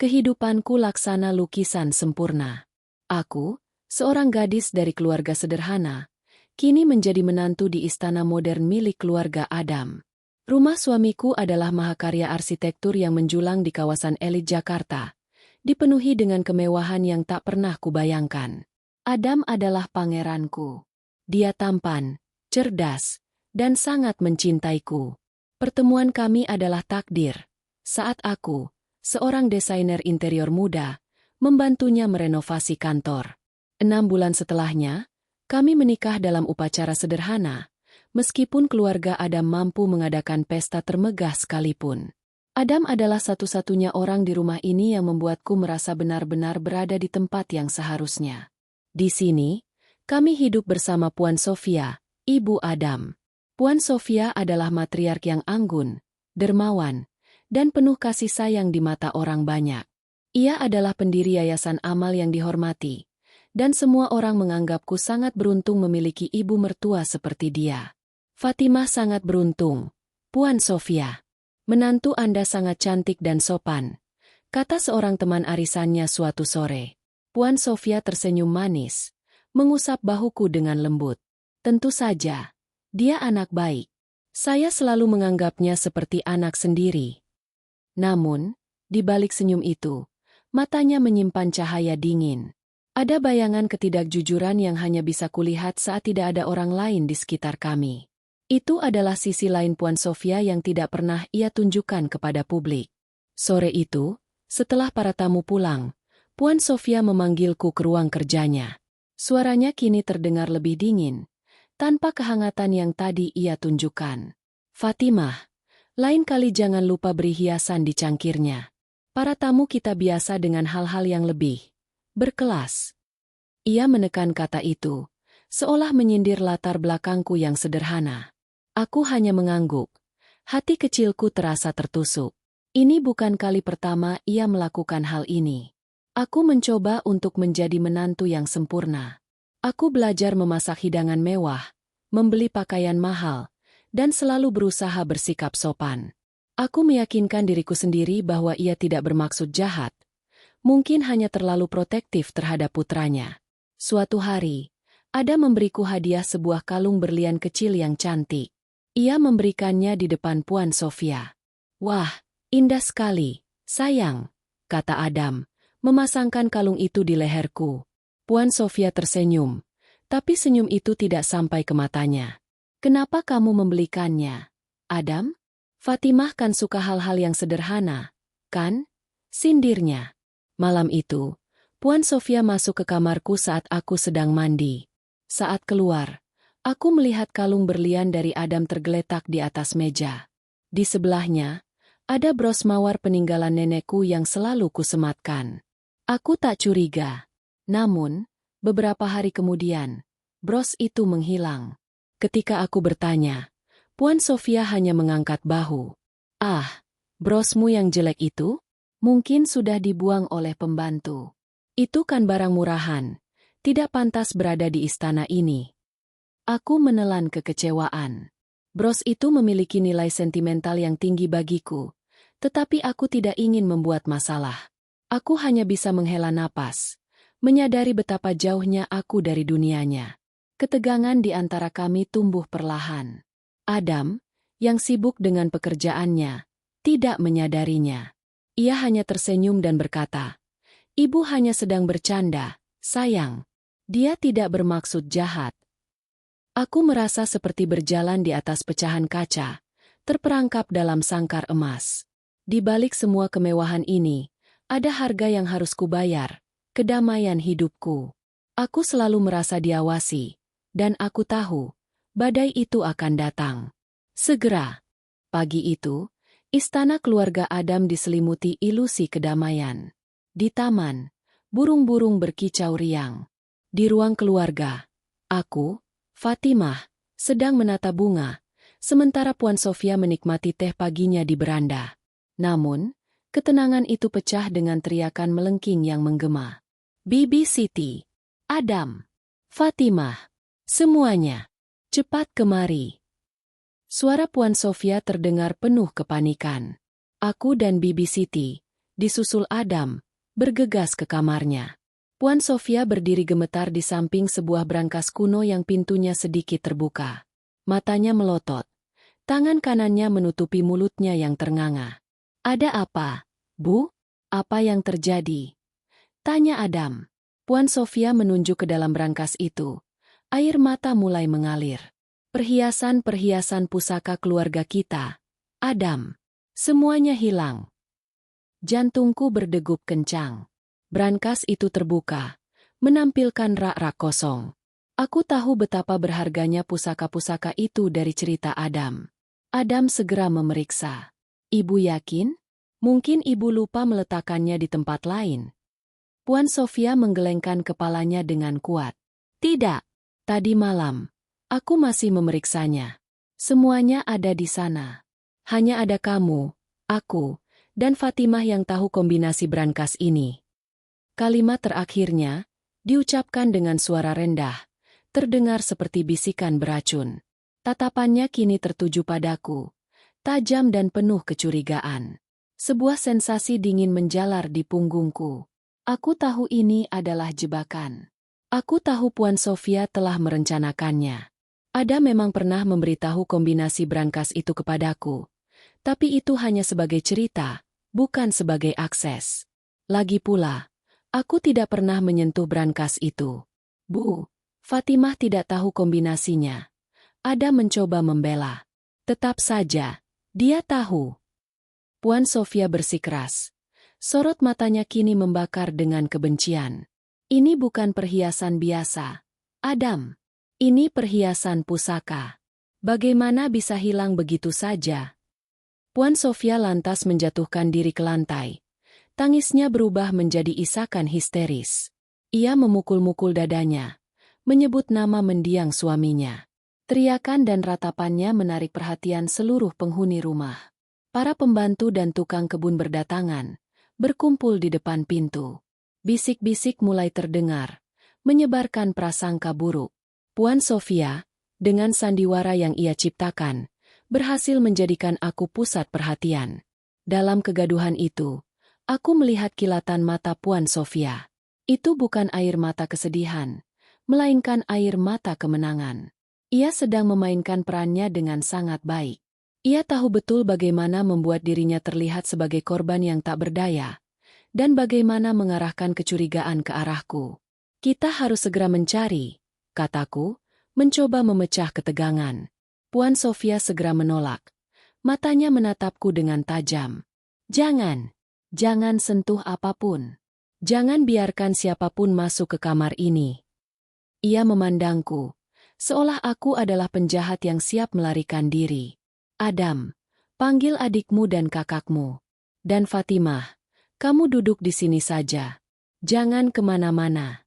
Kehidupanku laksana lukisan sempurna. Aku, seorang gadis dari keluarga sederhana, kini menjadi menantu di istana modern milik keluarga Adam. Rumah suamiku adalah mahakarya arsitektur yang menjulang di kawasan elit Jakarta, dipenuhi dengan kemewahan yang tak pernah kubayangkan. Adam adalah pangeranku. Dia tampan, cerdas, dan sangat mencintaiku. Pertemuan kami adalah takdir, saat aku, seorang desainer interior muda, membantunya merenovasi kantor. 6 bulan setelahnya, kami menikah dalam upacara sederhana, meskipun keluarga Adam mampu mengadakan pesta termegah sekalipun. Adam adalah satu-satunya orang di rumah ini yang membuatku merasa benar-benar berada di tempat yang seharusnya. Di sini, kami hidup bersama Puan Sofia, ibu Adam. Puan Sofia adalah matriark yang anggun, dermawan, dan penuh kasih sayang di mata orang banyak. Ia adalah pendiri Yayasan Amal yang dihormati, dan semua orang menganggapku sangat beruntung memiliki ibu mertua seperti dia. Fatimah sangat beruntung, Puan Sofia. Menantu Anda sangat cantik dan sopan, kata seorang teman arisannya suatu sore. Puan Sofia tersenyum manis, mengusap bahuku dengan lembut. Tentu saja, dia anak baik. Saya selalu menganggapnya seperti anak sendiri. Namun, di balik senyum itu, matanya menyimpan cahaya dingin. Ada bayangan ketidakjujuran yang hanya bisa kulihat saat tidak ada orang lain di sekitar kami. Itu adalah sisi lain Puan Sofia yang tidak pernah ia tunjukkan kepada publik. Sore itu, setelah para tamu pulang, Puan Sofia memanggilku ke ruang kerjanya. Suaranya kini terdengar lebih dingin, tanpa kehangatan yang tadi ia tunjukkan. Fatimah, lain kali jangan lupa beri hiasan di cangkirnya. Para tamu kita biasa dengan hal-hal yang lebih berkelas. Ia menekan kata itu, seolah menyindir latar belakangku yang sederhana. Aku hanya mengangguk. Hati kecilku terasa tertusuk. Ini bukan kali pertama ia melakukan hal ini. Aku mencoba untuk menjadi menantu yang sempurna. Aku belajar memasak hidangan mewah, membeli pakaian mahal, dan selalu berusaha bersikap sopan. Aku meyakinkan diriku sendiri bahwa ia tidak bermaksud jahat. Mungkin hanya terlalu protektif terhadap putranya. Suatu hari, Ada memberiku hadiah sebuah kalung berlian kecil yang cantik. Ia memberikannya di depan Puan Sofia. Wah, indah sekali, sayang, kata Adam, memasangkan kalung itu di leherku. Puan Sofia tersenyum, tapi senyum itu tidak sampai ke matanya. Kenapa kamu membelikannya, Adam? Fatimah kan suka hal-hal yang sederhana, kan? Sindirnya. Malam itu, Puan Sofia masuk ke kamarku saat aku sedang mandi. Saat keluar, aku melihat kalung berlian dari Adam tergeletak di atas meja. Di sebelahnya, ada bros mawar peninggalan nenekku yang selalu kusematkan. Aku tak curiga. Namun, beberapa hari kemudian, bros itu menghilang. Ketika aku bertanya, Puan Sofia hanya mengangkat bahu. Ah, brosmu yang jelek itu? Mungkin sudah dibuang oleh pembantu. Itu kan barang murahan, tidak pantas berada di istana ini. Aku menelan kekecewaan. Bros itu memiliki nilai sentimental yang tinggi bagiku, tetapi aku tidak ingin membuat masalah. Aku hanya bisa menghela napas, menyadari betapa jauhnya aku dari dunianya. Ketegangan di antara kami tumbuh perlahan. Adam, yang sibuk dengan pekerjaannya, tidak menyadarinya. Ia hanya tersenyum dan berkata, "Ibu hanya sedang bercanda, sayang. Dia tidak bermaksud jahat." Aku merasa seperti berjalan di atas pecahan kaca, terperangkap dalam sangkar emas. Di balik semua kemewahan ini, ada harga yang harus kubayar, kedamaian hidupku. Aku selalu merasa diawasi, dan aku tahu, badai itu akan datang. Segera. Pagi itu, istana keluarga Adam diselimuti ilusi kedamaian. Di taman, burung-burung berkicau riang. Di ruang keluarga, aku, Fatimah, sedang menata bunga, sementara Puan Sofia menikmati teh paginya di beranda. Namun, ketenangan itu pecah dengan teriakan melengking yang menggema. Bibi Siti, Adam, Fatimah, semuanya, cepat kemari. Suara Puan Sofia terdengar penuh kepanikan. Aku dan Bibi Siti, Disusul Adam, bergegas ke kamarnya. Puan Sofia berdiri gemetar di samping sebuah brankas kuno yang pintunya sedikit terbuka. Matanya melotot. Tangan kanannya menutupi mulutnya yang ternganga. Ada apa, Bu? Apa yang terjadi? Tanya Adam. Puan Sofia menunjuk ke dalam brankas itu. Air mata mulai mengalir. Perhiasan-perhiasan pusaka keluarga kita. Adam. Semuanya hilang. Jantungku berdegup kencang. Brankas itu terbuka, menampilkan rak-rak kosong. Aku tahu betapa berharganya pusaka-pusaka itu dari cerita Adam. Adam segera memeriksa. Ibu yakin? Mungkin ibu lupa meletakkannya di tempat lain. Puan Sofia menggelengkan kepalanya dengan kuat. Tidak. Tadi malam, aku masih memeriksanya. Semuanya ada di sana. Hanya ada kamu, aku, dan Fatimah yang tahu kombinasi brankas ini. Kalimat terakhirnya diucapkan dengan suara rendah, terdengar seperti bisikan beracun. Tatapannya kini tertuju padaku, tajam dan penuh kecurigaan. Sebuah sensasi dingin menjalar di punggungku. Aku tahu ini adalah jebakan. Aku tahu Puan Sofia telah merencanakannya. Ada memang pernah memberitahu kombinasi brankas itu kepadaku, tapi itu hanya sebagai cerita, bukan sebagai akses. Lagi pula, aku tidak pernah menyentuh brankas itu. Bu, Fatimah tidak tahu kombinasinya. Ada mencoba membela. Tetap saja, dia tahu. Puan Sofia bersikeras. Sorot matanya kini membakar dengan kebencian. Ini bukan perhiasan biasa. Adam, ini perhiasan pusaka. Bagaimana bisa hilang begitu saja? Puan Sofia lantas menjatuhkan diri ke lantai. Tangisnya berubah menjadi isakan histeris. Ia memukul-mukul dadanya, menyebut nama mendiang suaminya. Teriakan dan ratapannya menarik perhatian seluruh penghuni rumah. Para pembantu dan tukang kebun berdatangan, berkumpul di depan pintu. Bisik-bisik mulai terdengar, menyebarkan prasangka buruk. Puan Sofia, dengan sandiwara yang ia ciptakan, berhasil menjadikan aku pusat perhatian. Dalam kegaduhan itu, aku melihat kilatan mata Puan Sofia. Itu bukan air mata kesedihan, melainkan air mata kemenangan. Ia sedang memainkan perannya dengan sangat baik. Ia tahu betul bagaimana membuat dirinya terlihat sebagai korban yang tak berdaya, dan bagaimana mengarahkan kecurigaan ke arahku. Kita harus segera mencari, kataku, mencoba memecah ketegangan. Puan Sofia segera menolak. Matanya menatapku dengan tajam. Jangan sentuh apapun. Jangan biarkan siapapun masuk ke kamar ini. Ia memandangku, seolah aku adalah penjahat yang siap melarikan diri. Adam, panggil adikmu dan kakakmu. Dan Fatimah, kamu duduk di sini saja. Jangan kemana-mana.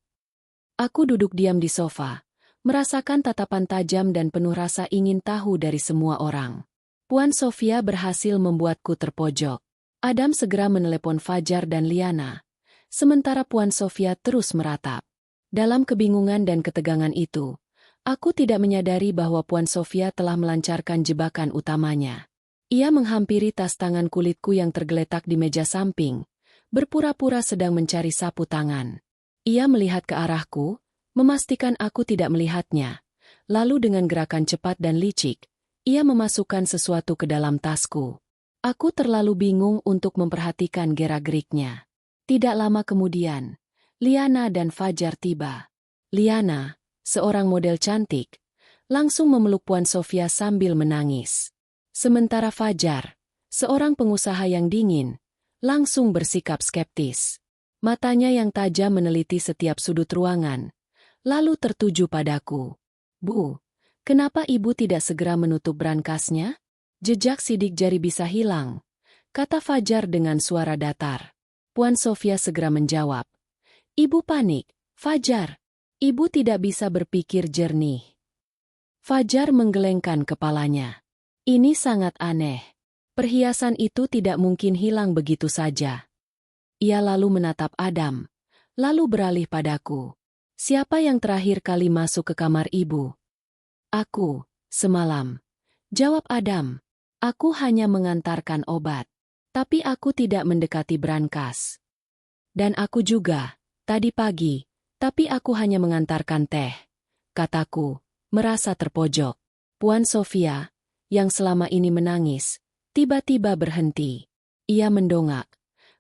Aku duduk diam di sofa, merasakan tatapan tajam dan penuh rasa ingin tahu dari semua orang. Puan Sofia berhasil membuatku terpojok. Adam segera menelepon Fajar dan Liana, sementara Puan Sofia terus meratap. Dalam kebingungan dan ketegangan itu, aku tidak menyadari bahwa Puan Sofia telah melancarkan jebakan utamanya. Ia menghampiri tas tangan kulitku yang tergeletak di meja samping, berpura-pura sedang mencari sapu tangan. Ia melihat ke arahku, memastikan aku tidak melihatnya. Lalu dengan gerakan cepat dan licik, ia memasukkan sesuatu ke dalam tasku. Aku terlalu bingung untuk memperhatikan gerak-geriknya. Tidak lama kemudian, Liana dan Fajar tiba. Liana, seorang model cantik, langsung memeluk Puan Sofia sambil menangis. Sementara Fajar, seorang pengusaha yang dingin, langsung bersikap skeptis. Matanya yang tajam meneliti setiap sudut ruangan, lalu tertuju padaku. Bu, kenapa ibu tidak segera menutup brankasnya? Jejak sidik jari bisa hilang, kata Fajar dengan suara datar. Puan Sofia segera menjawab. Ibu panik, Fajar. Ibu tidak bisa berpikir jernih. Fajar menggelengkan kepalanya. Ini sangat aneh. Perhiasan itu tidak mungkin hilang begitu saja. Ia lalu menatap Adam, lalu beralih padaku. Siapa yang terakhir kali masuk ke kamar ibu? Aku, semalam. Jawab Adam. Aku hanya mengantarkan obat. Tapi aku tidak mendekati brankas. Dan aku juga, tadi pagi, tapi aku hanya mengantarkan teh, kataku, merasa terpojok. Puan Sofia, yang selama ini menangis, tiba-tiba berhenti. Ia mendongak,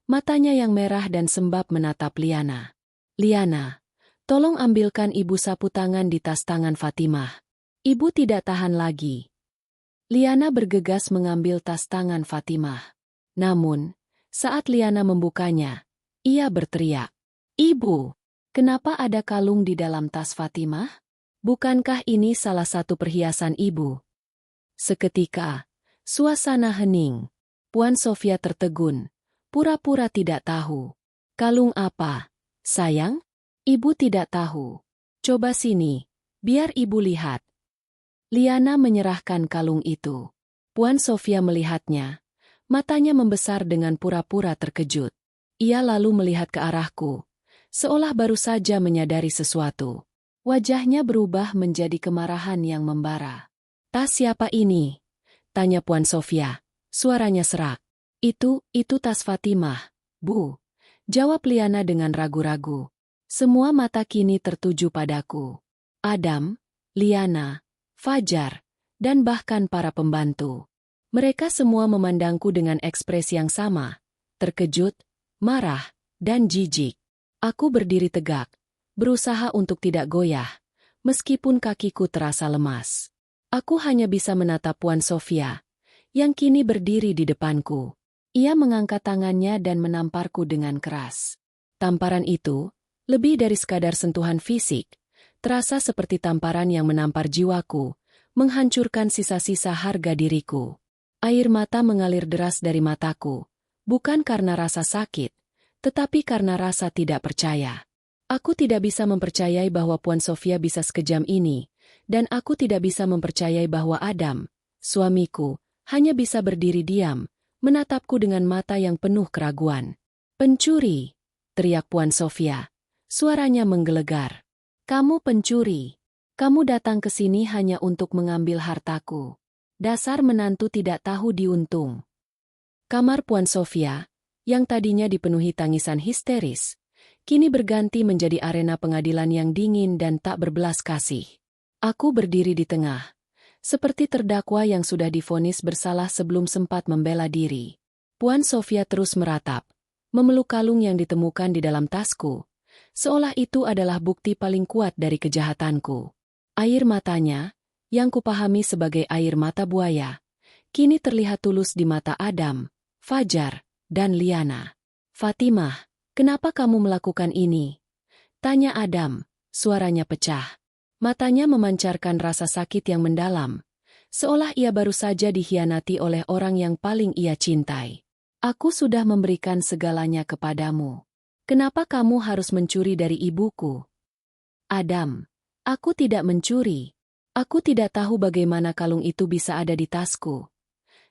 matanya yang merah dan sembab menatap Liana. Liana, tolong ambilkan ibu sapu tangan di tas tangan Fatimah. Ibu tidak tahan lagi. Liana bergegas mengambil tas tangan Fatimah. Namun, saat Liana membukanya, ia berteriak, "Ibu, kenapa ada kalung di dalam tas Fatimah? Bukankah ini salah satu perhiasan ibu?" Seketika, suasana hening. Puan Sofia tertegun, pura-pura tidak tahu. "Kalung apa, sayang? Ibu tidak tahu. Coba sini, biar ibu lihat." Liana menyerahkan kalung itu. Puan Sofia melihatnya. Matanya membesar dengan pura-pura terkejut. Ia lalu melihat ke arahku, seolah baru saja menyadari sesuatu. Wajahnya berubah menjadi kemarahan yang membara. "Tas siapa ini?" tanya Puan Sofia. Suaranya serak. Itu tas Fatimah, Bu," jawab Liana dengan ragu-ragu. Semua mata kini tertuju padaku. Adam, Liana, Fajar, dan bahkan para pembantu. Mereka semua memandangku dengan ekspresi yang sama, terkejut, marah, dan jijik. Aku berdiri tegak, berusaha untuk tidak goyah, meskipun kakiku terasa lemas. Aku hanya bisa menatap Puan Sofia, yang kini berdiri di depanku. Ia mengangkat tangannya dan menamparku dengan keras. Tamparan itu, lebih dari sekadar sentuhan fisik, terasa seperti tamparan yang menampar jiwaku, menghancurkan sisa-sisa harga diriku. Air mata mengalir deras dari mataku, bukan karena rasa sakit, tetapi karena rasa tidak percaya. Aku tidak bisa mempercayai bahwa Puan Sofia bisa sekejam ini, dan aku tidak bisa mempercayai bahwa Adam, suamiku, hanya bisa berdiri diam, menatapku dengan mata yang penuh keraguan. "Pencuri!" teriak Puan Sofia. Suaranya menggelegar. "Kamu pencuri. Kamu datang ke sini hanya untuk mengambil hartaku. Dasar menantu tidak tahu diuntung." Kamar Puan Sofia, yang tadinya dipenuhi tangisan histeris, kini berganti menjadi arena pengadilan yang dingin dan tak berbelas kasih. Aku berdiri di tengah, seperti terdakwa yang sudah divonis bersalah sebelum sempat membela diri. Puan Sofia terus meratap, memeluk kalung yang ditemukan di dalam tasku, seolah itu adalah bukti paling kuat dari kejahatanku. Air matanya, yang kupahami sebagai air mata buaya, kini terlihat tulus di mata Adam, Fajar, dan Liana. "Fatimah, kenapa kamu melakukan ini?" tanya Adam, suaranya pecah. Matanya memancarkan rasa sakit yang mendalam, seolah ia baru saja dikhianati oleh orang yang paling ia cintai. "Aku sudah memberikan segalanya kepadamu. Kenapa kamu harus mencuri dari ibuku?" "Adam, aku tidak mencuri. Aku tidak tahu bagaimana kalung itu bisa ada di tasku,"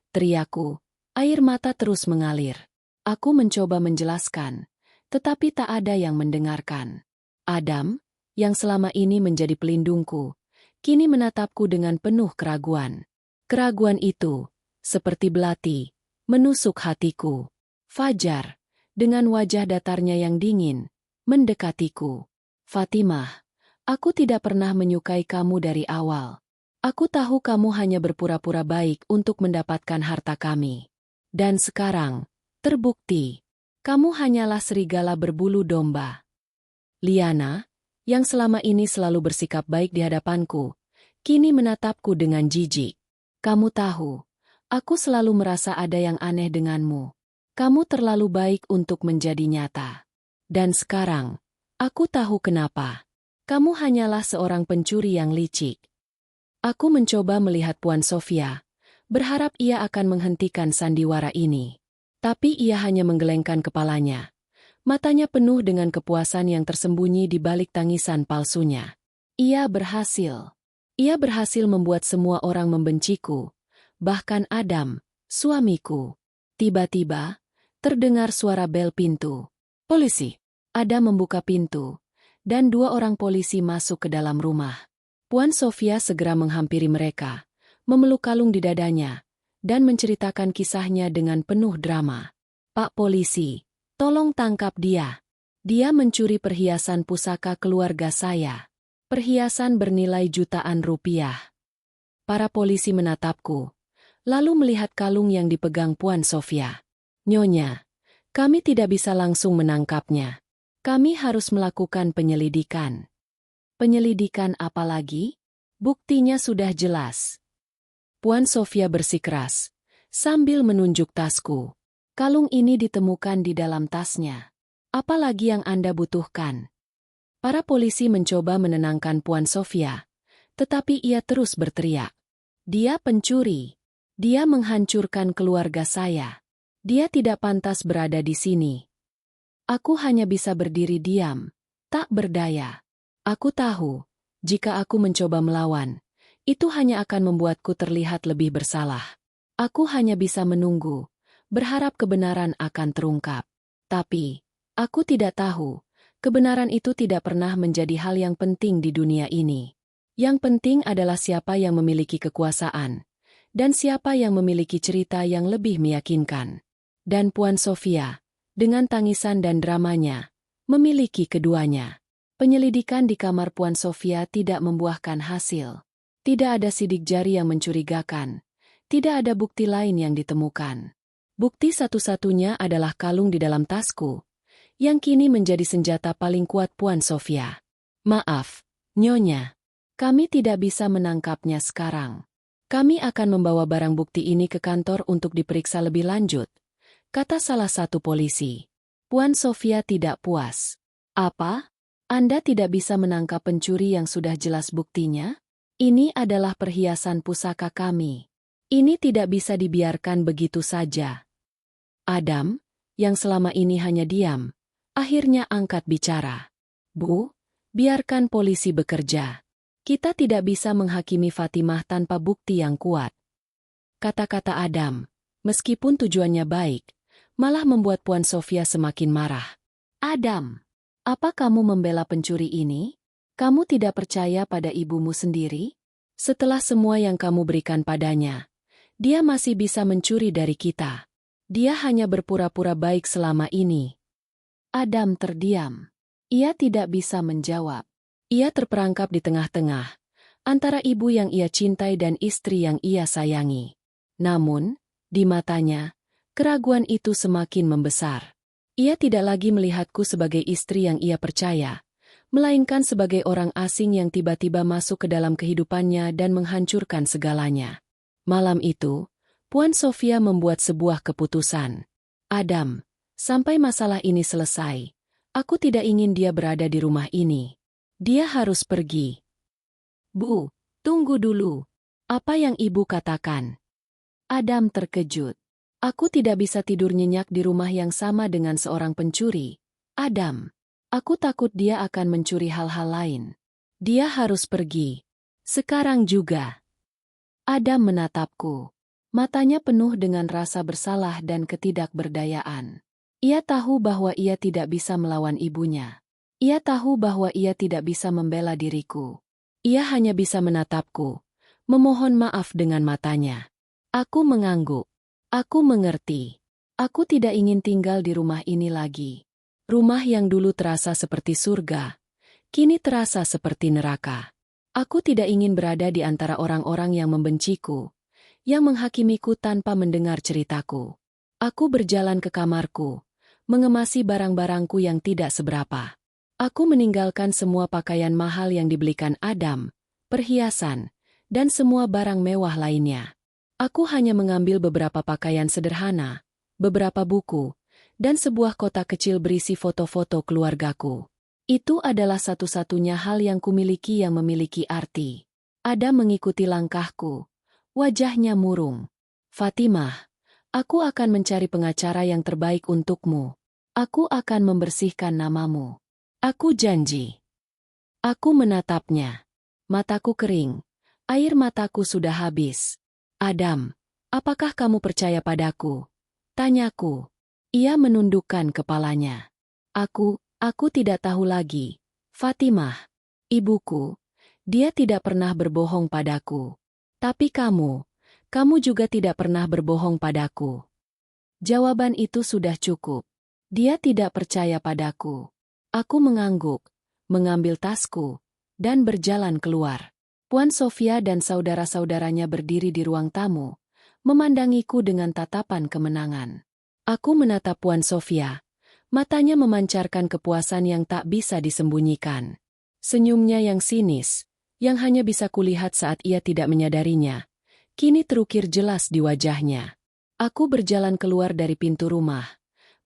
teriakku. Air mata terus mengalir. Aku mencoba menjelaskan, tetapi tak ada yang mendengarkan. Adam, yang selama ini menjadi pelindungku, kini menatapku dengan penuh keraguan. Keraguan itu, seperti belati, menusuk hatiku. Fajar, dengan wajah datarnya yang dingin, mendekatiku. "Fatimah, aku tidak pernah menyukai kamu dari awal. Aku tahu kamu hanya berpura-pura baik untuk mendapatkan harta kami. Dan sekarang, terbukti, kamu hanyalah serigala berbulu domba." Liana, yang selama ini selalu bersikap baik di hadapanku, kini menatapku dengan jijik. "Kamu tahu, aku selalu merasa ada yang aneh denganmu. Kamu terlalu baik untuk menjadi nyata. Dan sekarang, aku tahu kenapa. Kamu hanyalah seorang pencuri yang licik." Aku mencoba melihat Puan Sofia, berharap ia akan menghentikan sandiwara ini. Tapi ia hanya menggelengkan kepalanya. Matanya penuh dengan kepuasan yang tersembunyi di balik tangisan palsunya. Ia berhasil. Ia berhasil membuat semua orang membenciku, bahkan Adam, suamiku. Tiba-tiba, terdengar suara bel pintu. "Polisi!" Adam membuka pintu, dan 2 orang polisi masuk ke dalam rumah. Puan Sofia segera menghampiri mereka, memeluk kalung di dadanya, dan menceritakan kisahnya dengan penuh drama. Pak Polisi, tolong tangkap dia. Dia mencuri perhiasan pusaka keluarga saya. Perhiasan bernilai jutaan rupiah. Para polisi menatapku, lalu melihat kalung yang dipegang Puan Sofia. Nyonya, kami tidak bisa langsung menangkapnya. Kami harus melakukan penyelidikan. Penyelidikan apa lagi? Buktinya sudah jelas. Puan Sofia bersikeras, sambil menunjuk tasku. Kalung ini ditemukan di dalam tasnya. Apa lagi yang Anda butuhkan? Para polisi mencoba menenangkan Puan Sofia, tetapi ia terus berteriak. Dia pencuri. Dia menghancurkan keluarga saya. Dia tidak pantas berada di sini. Aku hanya bisa berdiri diam, tak berdaya. Aku tahu, jika aku mencoba melawan, itu hanya akan membuatku terlihat lebih bersalah. Aku hanya bisa menunggu, berharap kebenaran akan terungkap. Tapi, aku tidak tahu, kebenaran itu tidak pernah menjadi hal yang penting di dunia ini. Yang penting adalah siapa yang memiliki kekuasaan, dan siapa yang memiliki cerita yang lebih meyakinkan. Dan Puan Sofia, dengan tangisan dan dramanya, memiliki keduanya. Penyelidikan di kamar Puan Sofia tidak membuahkan hasil. Tidak ada sidik jari yang mencurigakan. Tidak ada bukti lain yang ditemukan. Bukti satu-satunya adalah kalung di dalam tasku, yang kini menjadi senjata paling kuat Puan Sofia. Maaf, Nyonya. Kami tidak bisa menangkapnya sekarang. Kami akan membawa barang bukti ini ke kantor untuk diperiksa lebih lanjut, kata salah satu polisi. Puan Sofia tidak puas. Apa? Anda tidak bisa menangkap pencuri yang sudah jelas buktinya? Ini adalah perhiasan pusaka kami. Ini tidak bisa dibiarkan begitu saja. Adam, yang selama ini hanya diam, akhirnya angkat bicara. Bu, biarkan polisi bekerja. Kita tidak bisa menghakimi Fatimah tanpa bukti yang kuat. Kata-kata Adam, meskipun tujuannya baik, malah membuat Puan Sofia semakin marah. Adam, apa kamu membela pencuri ini? Kamu tidak percaya pada ibumu sendiri? Setelah semua yang kamu berikan padanya, dia masih bisa mencuri dari kita. Dia hanya berpura-pura baik selama ini. Adam terdiam. Ia tidak bisa menjawab. Ia terperangkap di tengah-tengah, antara ibu yang ia cintai dan istri yang ia sayangi. Namun, di matanya, keraguan itu semakin membesar. Ia tidak lagi melihatku sebagai istri yang ia percaya, melainkan sebagai orang asing yang tiba-tiba masuk ke dalam kehidupannya dan menghancurkan segalanya. Malam itu, Puan Sofia membuat sebuah keputusan. Adam, sampai masalah ini selesai, aku tidak ingin dia berada di rumah ini. Dia harus pergi. Bu, tunggu dulu. Apa yang ibu katakan? Adam terkejut. Aku tidak bisa tidur nyenyak di rumah yang sama dengan seorang pencuri. Adam, aku takut dia akan mencuri hal-hal lain. Dia harus pergi. Sekarang juga. Adam menatapku. Matanya penuh dengan rasa bersalah dan ketidakberdayaan. Ia tahu bahwa ia tidak bisa melawan ibunya. Ia tahu bahwa ia tidak bisa membela diriku. Ia hanya bisa menatapku, memohon maaf dengan matanya. Aku mengangguk. Aku mengerti. Aku tidak ingin tinggal di rumah ini lagi. Rumah yang dulu terasa seperti surga, kini terasa seperti neraka. Aku tidak ingin berada di antara orang-orang yang membenciku, yang menghakimiku tanpa mendengar ceritaku. Aku berjalan ke kamarku, mengemasi barang-barangku yang tidak seberapa. Aku meninggalkan semua pakaian mahal yang dibelikan Adam, perhiasan, dan semua barang mewah lainnya. Aku hanya mengambil beberapa pakaian sederhana, beberapa buku, dan sebuah kotak kecil berisi foto-foto keluargaku. Itu adalah satu-satunya hal yang kumiliki yang memiliki arti. Adam mengikuti langkahku. Wajahnya murung. Fatimah, aku akan mencari pengacara yang terbaik untukmu. Aku akan membersihkan namamu. Aku janji. Aku menatapnya. Mataku kering. Air mataku sudah habis. Adam, apakah kamu percaya padaku? Tanyaku. Ia menundukkan kepalanya. Aku tidak tahu lagi. Fatimah, ibuku, dia tidak pernah berbohong padaku. Tapi kamu juga tidak pernah berbohong padaku. Jawaban itu sudah cukup. Dia tidak percaya padaku. Aku mengangguk, mengambil tasku, dan berjalan keluar. Puan Sofia dan saudara-saudaranya berdiri di ruang tamu, memandangiku dengan tatapan kemenangan. Aku menatap Puan Sofia, matanya memancarkan kepuasan yang tak bisa disembunyikan. Senyumnya yang sinis, yang hanya bisa kulihat saat ia tidak menyadarinya, kini terukir jelas di wajahnya. Aku berjalan keluar dari pintu rumah,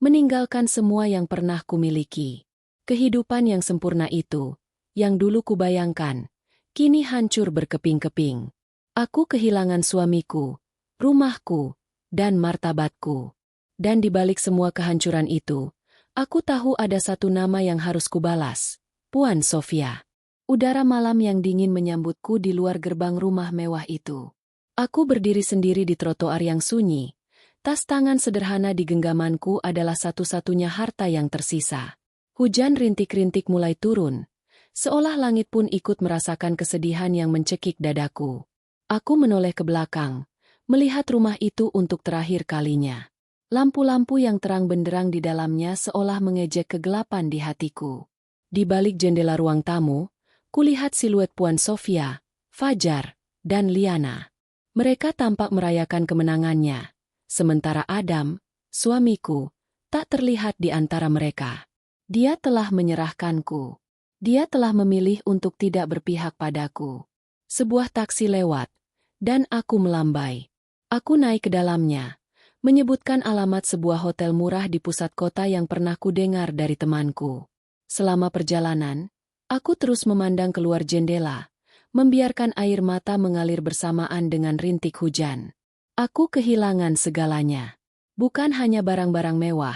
meninggalkan semua yang pernah kumiliki. Kehidupan yang sempurna itu, yang dulu kubayangkan, kini hancur berkeping-keping. Aku kehilangan suamiku, rumahku, dan martabatku. Dan di balik semua kehancuran itu, aku tahu ada satu nama yang harus kubalas, Puan Sofia. Udara malam yang dingin menyambutku di luar gerbang rumah mewah itu. Aku berdiri sendiri di trotoar yang sunyi. Tas tangan sederhana di genggamanku adalah satu-satunya harta yang tersisa. Hujan rintik-rintik mulai turun, seolah langit pun ikut merasakan kesedihan yang mencekik dadaku. Aku menoleh ke belakang, melihat rumah itu untuk terakhir kalinya. Lampu-lampu yang terang benderang di dalamnya seolah mengejek kegelapan di hatiku. Di balik jendela ruang tamu, kulihat siluet Puan Sofia, Fajar, dan Liana. Mereka tampak merayakan kemenangannya. Sementara Adam, suamiku, tak terlihat di antara mereka. Dia telah menyerahkanku. Dia telah memilih untuk tidak berpihak padaku. Sebuah taksi lewat, dan aku melambai. Aku naik ke dalamnya, menyebutkan alamat sebuah hotel murah di pusat kota yang pernah kudengar dari temanku. Selama perjalanan, aku terus memandang keluar jendela, membiarkan air mata mengalir bersamaan dengan rintik hujan. Aku kehilangan segalanya. Bukan hanya barang-barang mewah,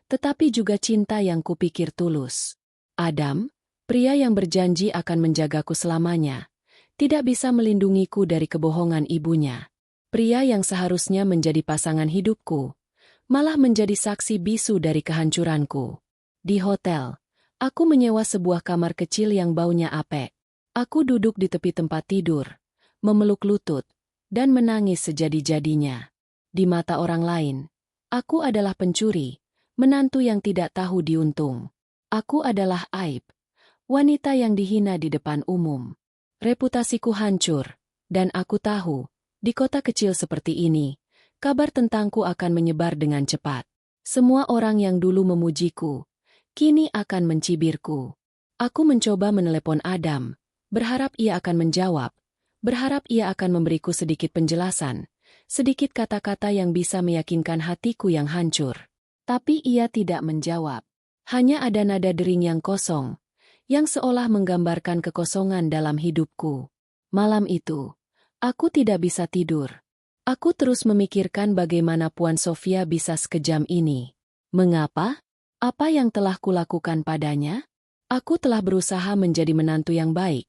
tetapi juga cinta yang kupikir tulus. Adam, pria yang berjanji akan menjagaku selamanya, tidak bisa melindungiku dari kebohongan ibunya. Pria yang seharusnya menjadi pasangan hidupku, malah menjadi saksi bisu dari kehancuranku. Di hotel, aku menyewa sebuah kamar kecil yang baunya apek. Aku duduk di tepi tempat tidur, memeluk lutut, dan menangis sejadi-jadinya. Di mata orang lain, aku adalah pencuri, menantu yang tidak tahu diuntung. Aku adalah aib, wanita yang dihina di depan umum. Reputasiku hancur, dan aku tahu, di kota kecil seperti ini, kabar tentangku akan menyebar dengan cepat. Semua orang yang dulu memujiku, kini akan mencibirku. Aku mencoba menelepon Adam, berharap ia akan menjawab, berharap ia akan memberiku sedikit penjelasan, sedikit kata-kata yang bisa meyakinkan hatiku yang hancur. Tapi ia tidak menjawab. Hanya ada nada dering yang kosong, yang seolah menggambarkan kekosongan dalam hidupku. Malam itu, aku tidak bisa tidur. Aku terus memikirkan bagaimana Puan Sofia bisa sekejam ini. Mengapa? Apa yang telah kulakukan padanya? Aku telah berusaha menjadi menantu yang baik,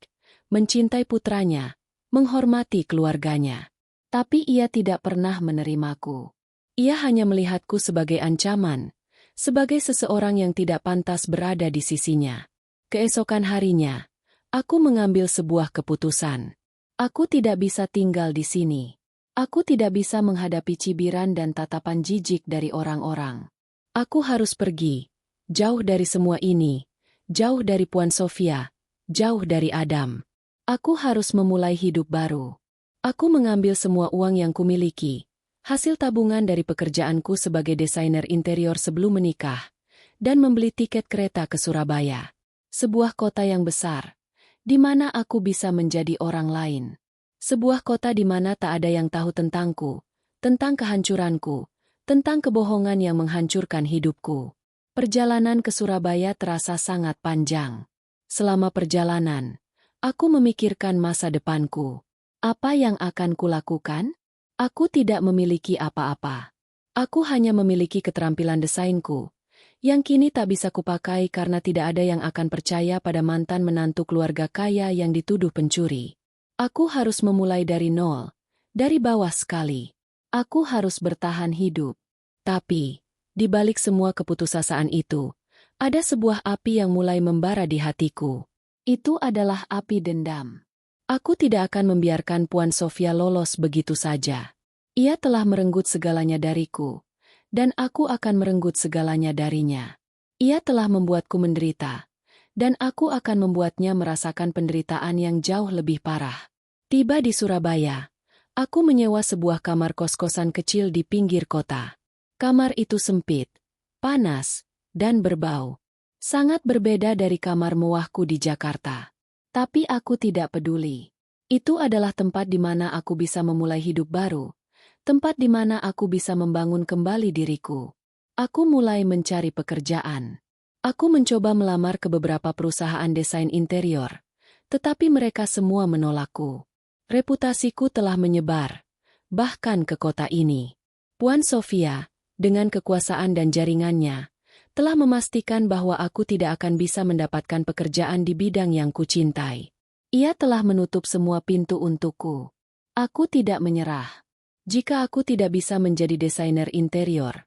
mencintai putranya, menghormati keluarganya. Tapi ia tidak pernah menerimaku. Ia hanya melihatku sebagai ancaman, sebagai seseorang yang tidak pantas berada di sisinya. Keesokan harinya, aku mengambil sebuah keputusan. Aku tidak bisa tinggal di sini. Aku tidak bisa menghadapi cibiran dan tatapan jijik dari orang-orang. Aku harus pergi, jauh dari semua ini, jauh dari Puan Sofia, jauh dari Adam. Aku harus memulai hidup baru. Aku mengambil semua uang yang kumiliki, hasil tabungan dari pekerjaanku sebagai desainer interior sebelum menikah, dan membeli tiket kereta ke Surabaya. Sebuah kota yang besar, di mana aku bisa menjadi orang lain. Sebuah kota di mana tak ada yang tahu tentangku, tentang kehancuranku, tentang kebohongan yang menghancurkan hidupku. Perjalanan ke Surabaya terasa sangat panjang. Selama perjalanan, aku memikirkan masa depanku. Apa yang akan kulakukan? Aku tidak memiliki apa-apa. Aku hanya memiliki keterampilan desainku, yang kini tak bisa kupakai karena tidak ada yang akan percaya pada mantan menantu keluarga kaya yang dituduh pencuri. Aku harus memulai dari nol, dari bawah sekali. Aku harus bertahan hidup. Tapi, di balik semua keputusasaan itu, ada sebuah api yang mulai membara di hatiku. Itu adalah api dendam. Aku tidak akan membiarkan Puan Sofia lolos begitu saja. Ia telah merenggut segalanya dariku, dan aku akan merenggut segalanya darinya. Ia telah membuatku menderita, dan aku akan membuatnya merasakan penderitaan yang jauh lebih parah. Tiba di Surabaya, aku menyewa sebuah kamar kos-kosan kecil di pinggir kota. Kamar itu sempit, panas, dan berbau. Sangat berbeda dari kamar mewahku di Jakarta. Tapi aku tidak peduli. Itu adalah tempat di mana aku bisa memulai hidup baru. Tempat di mana aku bisa membangun kembali diriku. Aku mulai mencari pekerjaan. Aku mencoba melamar ke beberapa perusahaan desain interior, tetapi mereka semua menolakku. Reputasiku telah menyebar, bahkan ke kota ini. Puan Sofia, dengan kekuasaan dan jaringannya, telah memastikan bahwa aku tidak akan bisa mendapatkan pekerjaan di bidang yang kucintai. Ia telah menutup semua pintu untukku. Aku tidak menyerah. Jika aku tidak bisa menjadi desainer interior,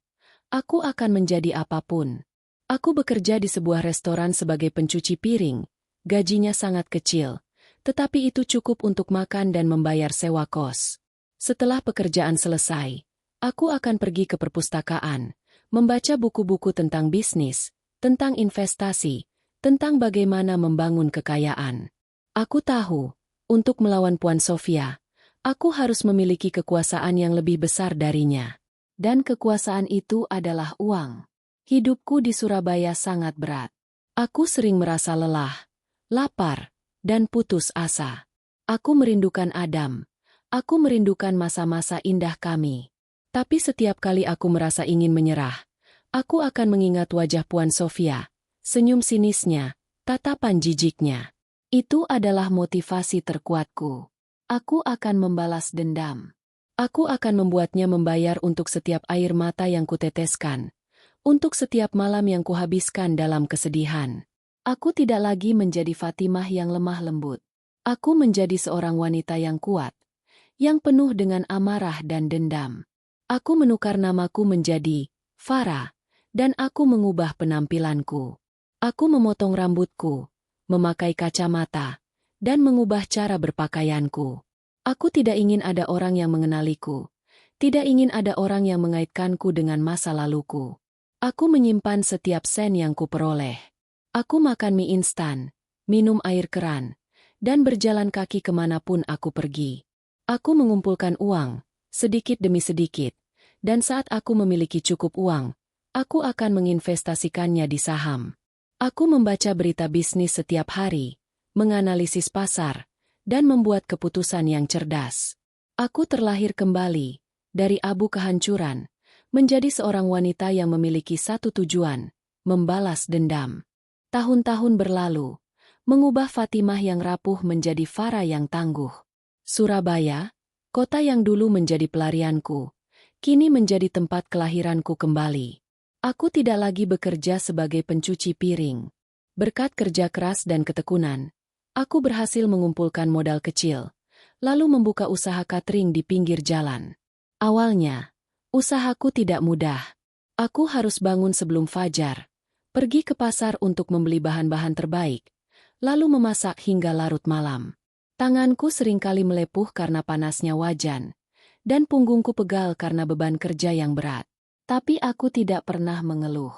aku akan menjadi apapun. Aku bekerja di sebuah restoran sebagai pencuci piring. Gajinya sangat kecil, tetapi itu cukup untuk makan dan membayar sewa kos. Setelah pekerjaan selesai, aku akan pergi ke perpustakaan, membaca buku-buku tentang bisnis, tentang investasi, tentang bagaimana membangun kekayaan. Aku tahu, untuk melawan Puan Sofia, aku harus memiliki kekuasaan yang lebih besar darinya. Dan kekuasaan itu adalah uang. Hidupku di Surabaya sangat berat. Aku sering merasa lelah, lapar, dan putus asa. Aku merindukan Adam. Aku merindukan masa-masa indah kami. Tapi setiap kali aku merasa ingin menyerah, aku akan mengingat wajah Puan Sofia, senyum sinisnya, tatapan jijiknya. Itu adalah motivasi terkuatku. Aku akan membalas dendam. Aku akan membuatnya membayar untuk setiap air mata yang kuteteskan. Untuk setiap malam yang kuhabiskan dalam kesedihan. Aku tidak lagi menjadi Fatimah yang lemah lembut. Aku menjadi seorang wanita yang kuat, yang penuh dengan amarah dan dendam. Aku menukar namaku menjadi Farah, dan aku mengubah penampilanku. Aku memotong rambutku, memakai kacamata, dan mengubah cara berpakaianku. Aku tidak ingin ada orang yang mengenaliku, tidak ingin ada orang yang mengaitkanku dengan masa laluku. Aku menyimpan setiap sen yang kuperoleh. Aku makan mie instan, minum air keran, dan berjalan kaki kemanapun aku pergi. Aku mengumpulkan uang, sedikit demi sedikit, dan saat aku memiliki cukup uang, aku akan menginvestasikannya di saham. Aku membaca berita bisnis setiap hari, menganalisis pasar, dan membuat keputusan yang cerdas. Aku terlahir kembali, dari abu kehancuran, menjadi seorang wanita yang memiliki satu tujuan, membalas dendam. Tahun-tahun berlalu, mengubah Fatimah yang rapuh menjadi Farah yang tangguh. Surabaya, kota yang dulu menjadi pelarianku, kini menjadi tempat kelahiranku kembali. Aku tidak lagi bekerja sebagai pencuci piring. Berkat kerja keras dan ketekunan, aku berhasil mengumpulkan modal kecil, lalu membuka usaha catering di pinggir jalan. Awalnya, usahaku tidak mudah. Aku harus bangun sebelum fajar, pergi ke pasar untuk membeli bahan-bahan terbaik, lalu memasak hingga larut malam. Tanganku seringkali melepuh karena panasnya wajan, dan punggungku pegal karena beban kerja yang berat. Tapi aku tidak pernah mengeluh.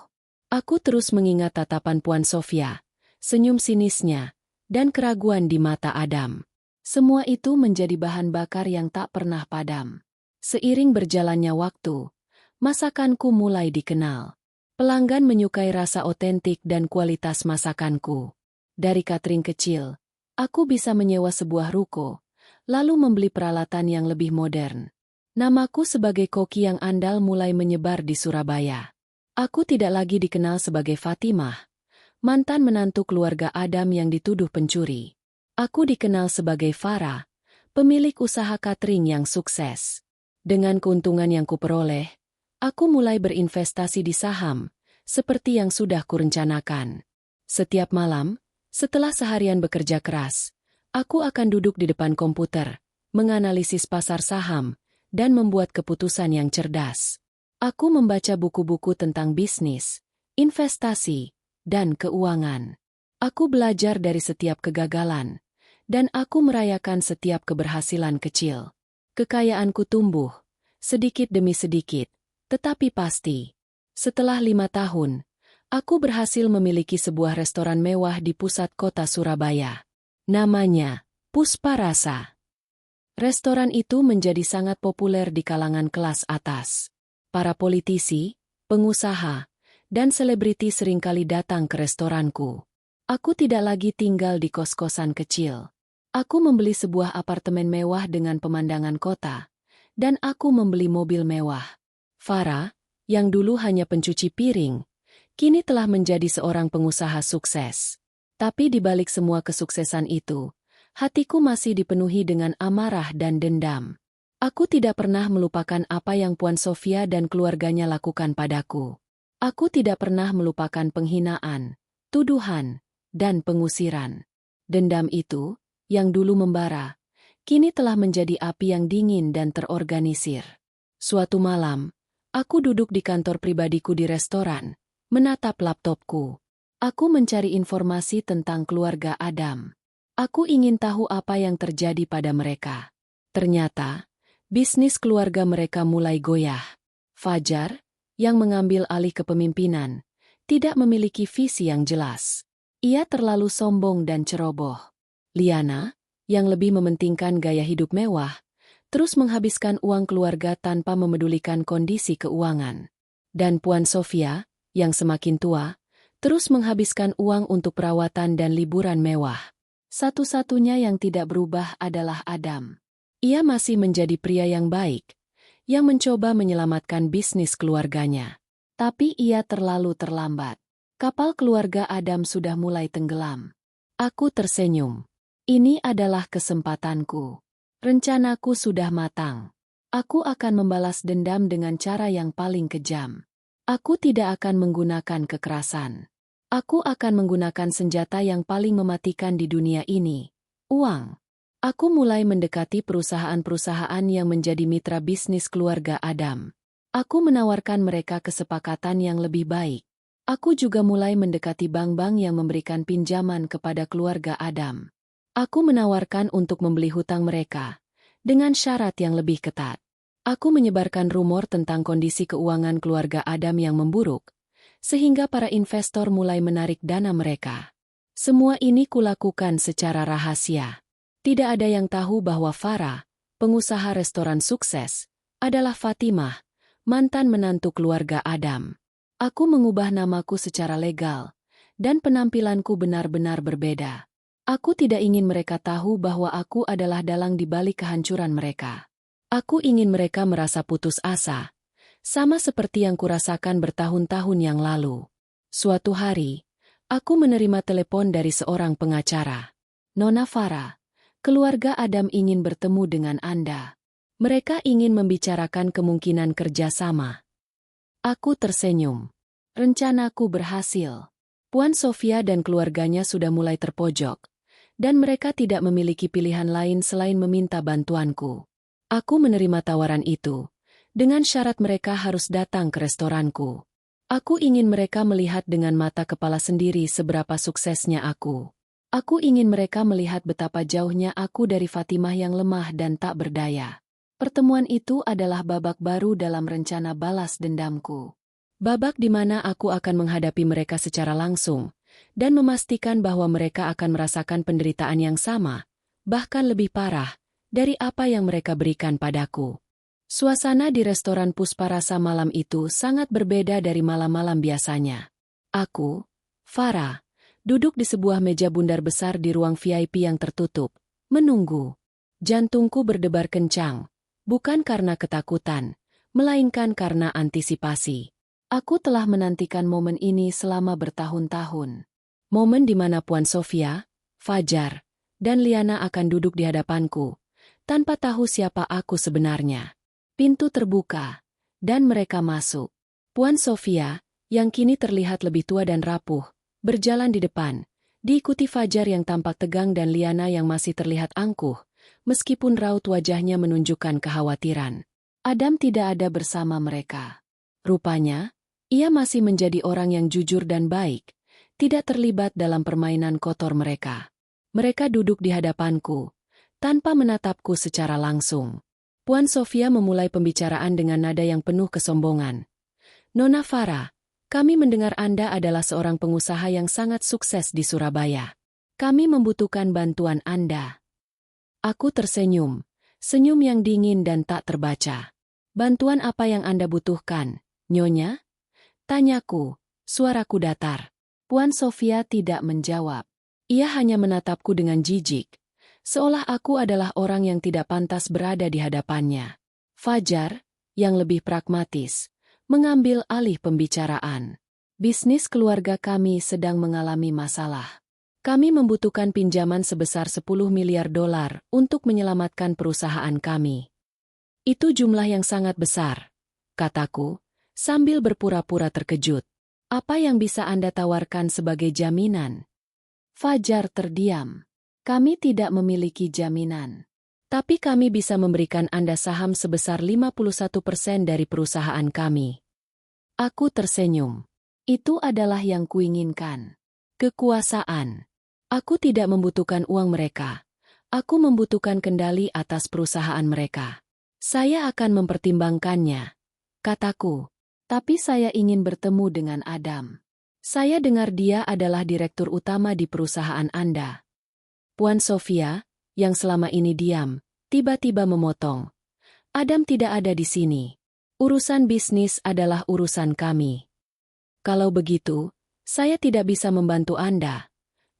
Aku terus mengingat tatapan Puan Sofia, senyum sinisnya, dan keraguan di mata Adam. Semua itu menjadi bahan bakar yang tak pernah padam. Seiring berjalannya waktu, masakanku mulai dikenal. Pelanggan menyukai rasa otentik dan kualitas masakanku. Dari catering kecil, aku bisa menyewa sebuah ruko, lalu membeli peralatan yang lebih modern. Namaku sebagai koki yang andal mulai menyebar di Surabaya. Aku tidak lagi dikenal sebagai Fatimah, mantan menantu keluarga Adam yang dituduh pencuri. Aku dikenal sebagai Farah, pemilik usaha catering yang sukses. Dengan keuntungan yang kuperoleh, aku mulai berinvestasi di saham, seperti yang sudah kurencanakan. Setiap malam, setelah seharian bekerja keras, aku akan duduk di depan komputer, menganalisis pasar saham, dan membuat keputusan yang cerdas. Aku membaca buku-buku tentang bisnis, investasi, dan keuangan. Aku belajar dari setiap kegagalan, dan aku merayakan setiap keberhasilan kecil. Kekayaanku tumbuh, sedikit demi sedikit, tetapi pasti. Setelah 5 tahun, aku berhasil memiliki sebuah restoran mewah di pusat kota Surabaya. Namanya Puspa Rasa. Restoran itu menjadi sangat populer di kalangan kelas atas. Para politisi, pengusaha, dan selebriti seringkali datang ke restoranku. Aku tidak lagi tinggal di kos-kosan kecil. Aku membeli sebuah apartemen mewah dengan pemandangan kota, dan aku membeli mobil mewah. Farah, yang dulu hanya pencuci piring, kini telah menjadi seorang pengusaha sukses. Tapi di balik semua kesuksesan itu, hatiku masih dipenuhi dengan amarah dan dendam. Aku tidak pernah melupakan apa yang Puan Sofia dan keluarganya lakukan padaku. Aku tidak pernah melupakan penghinaan, tuduhan, dan pengusiran. Dendam itu, yang dulu membara, kini telah menjadi api yang dingin dan terorganisir. Suatu malam, aku duduk di kantor pribadiku di restoran, menatap laptopku. Aku mencari informasi tentang keluarga Adam. Aku ingin tahu apa yang terjadi pada mereka. Ternyata, bisnis keluarga mereka mulai goyah. Fajar, yang mengambil alih kepemimpinan, tidak memiliki visi yang jelas. Ia terlalu sombong dan ceroboh. Liana, yang lebih mementingkan gaya hidup mewah, terus menghabiskan uang keluarga tanpa memedulikan kondisi keuangan. Dan Puan Sofia, yang semakin tua, terus menghabiskan uang untuk perawatan dan liburan mewah. Satu-satunya yang tidak berubah adalah Adam. Ia masih menjadi pria yang baik, yang mencoba menyelamatkan bisnis keluarganya. Tapi ia terlalu terlambat. Kapal keluarga Adam sudah mulai tenggelam. Aku tersenyum. Ini adalah kesempatanku. Rencanaku sudah matang. Aku akan membalas dendam dengan cara yang paling kejam. Aku tidak akan menggunakan kekerasan. Aku akan menggunakan senjata yang paling mematikan di dunia ini, uang. Aku mulai mendekati perusahaan-perusahaan yang menjadi mitra bisnis keluarga Adam. Aku menawarkan mereka kesepakatan yang lebih baik. Aku juga mulai mendekati bank-bank yang memberikan pinjaman kepada keluarga Adam. Aku menawarkan untuk membeli hutang mereka, dengan syarat yang lebih ketat. Aku menyebarkan rumor tentang kondisi keuangan keluarga Adam yang memburuk, sehingga para investor mulai menarik dana mereka. Semua ini kulakukan secara rahasia. Tidak ada yang tahu bahwa Farah, pengusaha restoran sukses, adalah Fatimah, mantan menantu keluarga Adam. Aku mengubah namaku secara legal, dan penampilanku benar-benar berbeda. Aku tidak ingin mereka tahu bahwa aku adalah dalang di balik kehancuran mereka. Aku ingin mereka merasa putus asa, sama seperti yang kurasakan bertahun-tahun yang lalu. Suatu hari, aku menerima telepon dari seorang pengacara. Nona Farah, keluarga Adam ingin bertemu dengan Anda. Mereka ingin membicarakan kemungkinan kerjasama. Aku tersenyum. Rencanaku berhasil. Puan Sofia dan keluarganya sudah mulai terpojok, dan mereka tidak memiliki pilihan lain selain meminta bantuanku. Aku menerima tawaran itu, dengan syarat mereka harus datang ke restoranku. Aku ingin mereka melihat dengan mata kepala sendiri seberapa suksesnya aku. Aku ingin mereka melihat betapa jauhnya aku dari Fatimah yang lemah dan tak berdaya. Pertemuan itu adalah babak baru dalam rencana balas dendamku. Babak di mana aku akan menghadapi mereka secara langsung, dan memastikan bahwa mereka akan merasakan penderitaan yang sama, bahkan lebih parah, dari apa yang mereka berikan padaku. Suasana di restoran Puspa Rasa malam itu sangat berbeda dari malam-malam biasanya. Aku, Farah, duduk di sebuah meja bundar besar di ruang VIP yang tertutup, menunggu. Jantungku berdebar kencang, bukan karena ketakutan, melainkan karena antisipasi. Aku telah menantikan momen ini selama bertahun-tahun. Momen di mana Puan Sofia, Fajar, dan Liana akan duduk di hadapanku, tanpa tahu siapa aku sebenarnya. Pintu terbuka, dan mereka masuk. Puan Sofia, yang kini terlihat lebih tua dan rapuh, berjalan di depan, diikuti Fajar yang tampak tegang dan Liana yang masih terlihat angkuh, meskipun raut wajahnya menunjukkan kekhawatiran. Adam tidak ada bersama mereka. Rupanya, ia masih menjadi orang yang jujur dan baik, tidak terlibat dalam permainan kotor mereka. Mereka duduk di hadapanku, tanpa menatapku secara langsung. Puan Sofia memulai pembicaraan dengan nada yang penuh kesombongan. Nona Farah, kami mendengar Anda adalah seorang pengusaha yang sangat sukses di Surabaya. Kami membutuhkan bantuan Anda. Aku tersenyum, senyum yang dingin dan tak terbaca. Bantuan apa yang Anda butuhkan, Nyonya? Tanyaku, suaraku datar. Puan Sofia tidak menjawab. Ia hanya menatapku dengan jijik, seolah aku adalah orang yang tidak pantas berada di hadapannya. Fajar, yang lebih pragmatis, mengambil alih pembicaraan. Bisnis keluarga kami sedang mengalami masalah. Kami membutuhkan pinjaman sebesar 10 miliar dolar untuk menyelamatkan perusahaan kami. Itu jumlah yang sangat besar, kataku, sambil berpura-pura terkejut. Apa yang bisa Anda tawarkan sebagai jaminan? Fajar terdiam. Kami tidak memiliki jaminan. Tapi kami bisa memberikan Anda saham sebesar 51% dari perusahaan kami. Aku tersenyum. Itu adalah yang kuinginkan. Kekuasaan. Aku tidak membutuhkan uang mereka. Aku membutuhkan kendali atas perusahaan mereka. Saya akan mempertimbangkannya, kataku. Tapi saya ingin bertemu dengan Adam. Saya dengar dia adalah direktur utama di perusahaan Anda. Puan Sofia, yang selama ini diam, tiba-tiba memotong. Adam tidak ada di sini. Urusan bisnis adalah urusan kami. Kalau begitu, saya tidak bisa membantu Anda,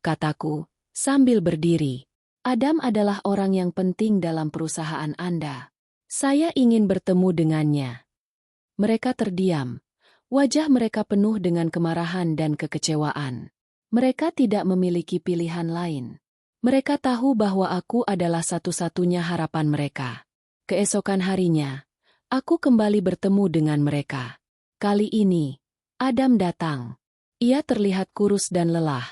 kataku, sambil berdiri. Adam adalah orang yang penting dalam perusahaan Anda. Saya ingin bertemu dengannya. Mereka terdiam. Wajah mereka penuh dengan kemarahan dan kekecewaan. Mereka tidak memiliki pilihan lain. Mereka tahu bahwa aku adalah satu-satunya harapan mereka. Keesokan harinya, aku kembali bertemu dengan mereka. Kali ini, Adam datang. Ia terlihat kurus dan lelah.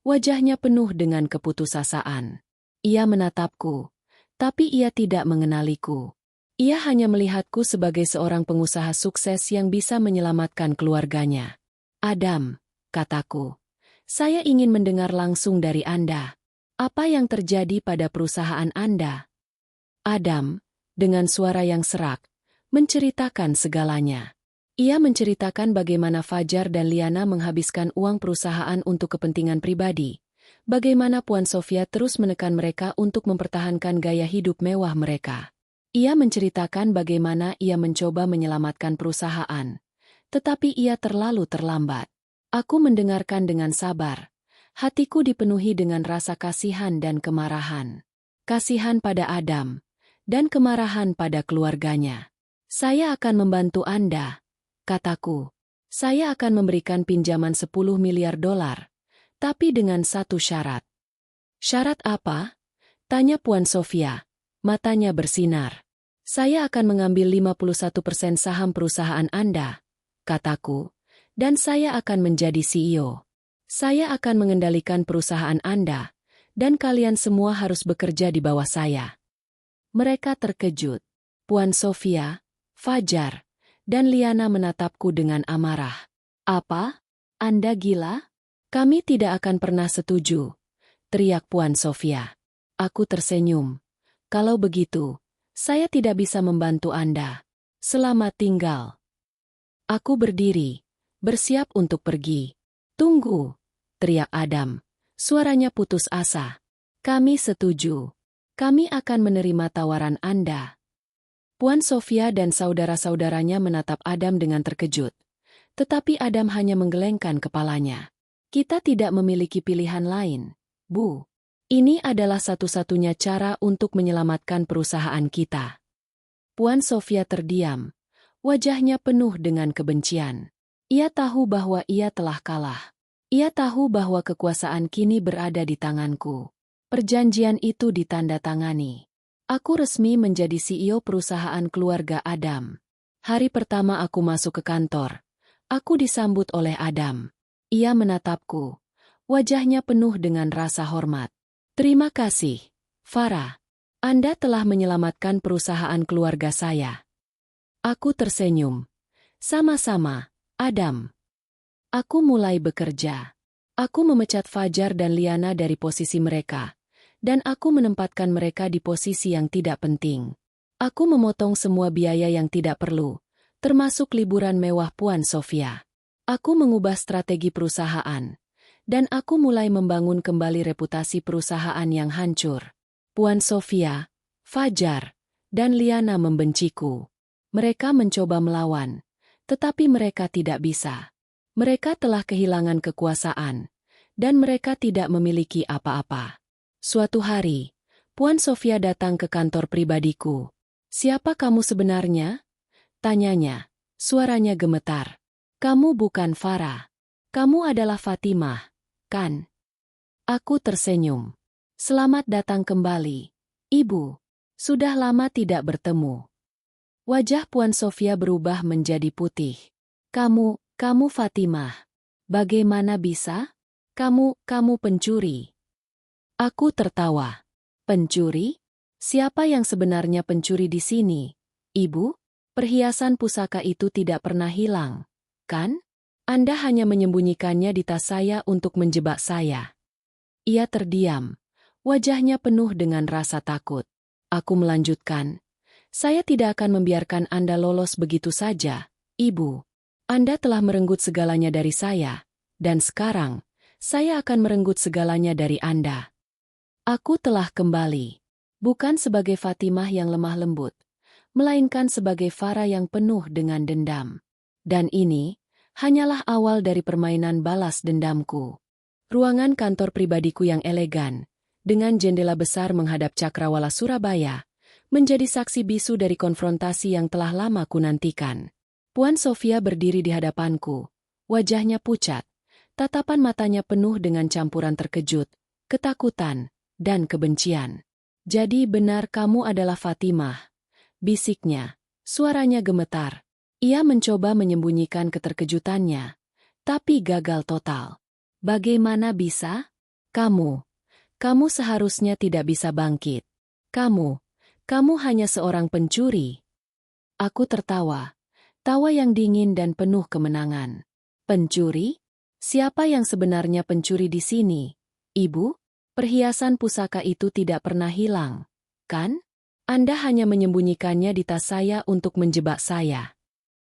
Wajahnya penuh dengan keputusasaan. Ia menatapku, tapi ia tidak mengenaliku. Ia hanya melihatku sebagai seorang pengusaha sukses yang bisa menyelamatkan keluarganya. Adam, kataku, saya ingin mendengar langsung dari Anda. Apa yang terjadi pada perusahaan Anda? Adam, dengan suara yang serak, menceritakan segalanya. Ia menceritakan bagaimana Fajar dan Liana menghabiskan uang perusahaan untuk kepentingan pribadi. Bagaimana Puan Sofia terus menekan mereka untuk mempertahankan gaya hidup mewah mereka. Ia menceritakan bagaimana ia mencoba menyelamatkan perusahaan, tetapi ia terlalu terlambat. Aku mendengarkan dengan sabar. Hatiku dipenuhi dengan rasa kasihan dan kemarahan. Kasihan pada Adam, dan kemarahan pada keluarganya. Saya akan membantu Anda, kataku. Saya akan memberikan pinjaman 10 miliar dolar, tapi dengan satu syarat. Syarat apa? Tanya Puan Sofia. Matanya bersinar. Saya akan mengambil 51% saham perusahaan Anda, kataku, dan saya akan menjadi CEO. Saya akan mengendalikan perusahaan Anda, dan kalian semua harus bekerja di bawah saya. Mereka terkejut. Puan Sofia, Fajar, dan Liana menatapku dengan amarah. Apa? Anda gila? Kami tidak akan pernah setuju, teriak Puan Sofia. Aku tersenyum. Kalau begitu, saya tidak bisa membantu Anda. Selamat tinggal. Aku berdiri, bersiap untuk pergi. Tunggu, teriak Adam. Suaranya putus asa. Kami setuju. Kami akan menerima tawaran Anda. Puan Sofia dan saudara-saudaranya menatap Adam dengan terkejut. Tetapi Adam hanya menggelengkan kepalanya. Kita tidak memiliki pilihan lain, Bu. Ini adalah satu-satunya cara untuk menyelamatkan perusahaan kita. Puan Sofia terdiam. Wajahnya penuh dengan kebencian. Ia tahu bahwa ia telah kalah. Ia tahu bahwa kekuasaan kini berada di tanganku. Perjanjian itu ditandatangani. Aku resmi menjadi CEO perusahaan keluarga Adam. Hari pertama aku masuk ke kantor. Aku disambut oleh Adam. Ia menatapku. Wajahnya penuh dengan rasa hormat. Terima kasih, Farah. Anda telah menyelamatkan perusahaan keluarga saya. Aku tersenyum. Sama-sama, Adam. Aku mulai bekerja. Aku memecat Fajar dan Liana dari posisi mereka, dan aku menempatkan mereka di posisi yang tidak penting. Aku memotong semua biaya yang tidak perlu, termasuk liburan mewah Puan Sofia. Aku mengubah strategi perusahaan, dan aku mulai membangun kembali reputasi perusahaan yang hancur. Puan Sofia, Fajar, dan Liana membenciku. Mereka mencoba melawan, tetapi mereka tidak bisa. Mereka telah kehilangan kekuasaan, dan mereka tidak memiliki apa-apa. Suatu hari, Puan Sofia datang ke kantor pribadiku. "Siapa kamu sebenarnya?" tanyanya. Suaranya gemetar. "Kamu bukan Farah. Kamu adalah Fatimah, kan?" Aku tersenyum. "Selamat datang kembali, Ibu. Sudah lama tidak bertemu." Wajah Puan Sofia berubah menjadi putih. Kamu Fatimah. Bagaimana bisa? Kamu pencuri." Aku tertawa. "Pencuri? Siapa yang sebenarnya pencuri di sini, Ibu? Perhiasan pusaka itu tidak pernah hilang, kan? Anda hanya menyembunyikannya di tas saya untuk menjebak saya." Ia terdiam. Wajahnya penuh dengan rasa takut. Aku melanjutkan. "Saya tidak akan membiarkan Anda lolos begitu saja, Ibu. Anda telah merenggut segalanya dari saya, dan sekarang, saya akan merenggut segalanya dari Anda." Aku telah kembali. Bukan sebagai Fatimah yang lemah lembut, melainkan sebagai Farah yang penuh dengan dendam. Dan ini hanyalah awal dari permainan balas dendamku. Ruangan kantor pribadiku yang elegan, dengan jendela besar menghadap Cakrawala Surabaya, menjadi saksi bisu dari konfrontasi yang telah lama kunantikan. Puan Sofia berdiri di hadapanku, wajahnya pucat, tatapan matanya penuh dengan campuran terkejut, ketakutan, dan kebencian. "Jadi benar kamu adalah Fatimah," bisiknya. Suaranya gemetar. Ia mencoba menyembunyikan keterkejutannya, tapi gagal total. "Bagaimana bisa? Kamu seharusnya tidak bisa bangkit. Kamu hanya seorang pencuri." Aku tertawa, tawa yang dingin dan penuh kemenangan. "Pencuri? Siapa yang sebenarnya pencuri di sini, Ibu? Perhiasan pusaka itu tidak pernah hilang, kan? Anda hanya menyembunyikannya di tas saya untuk menjebak saya."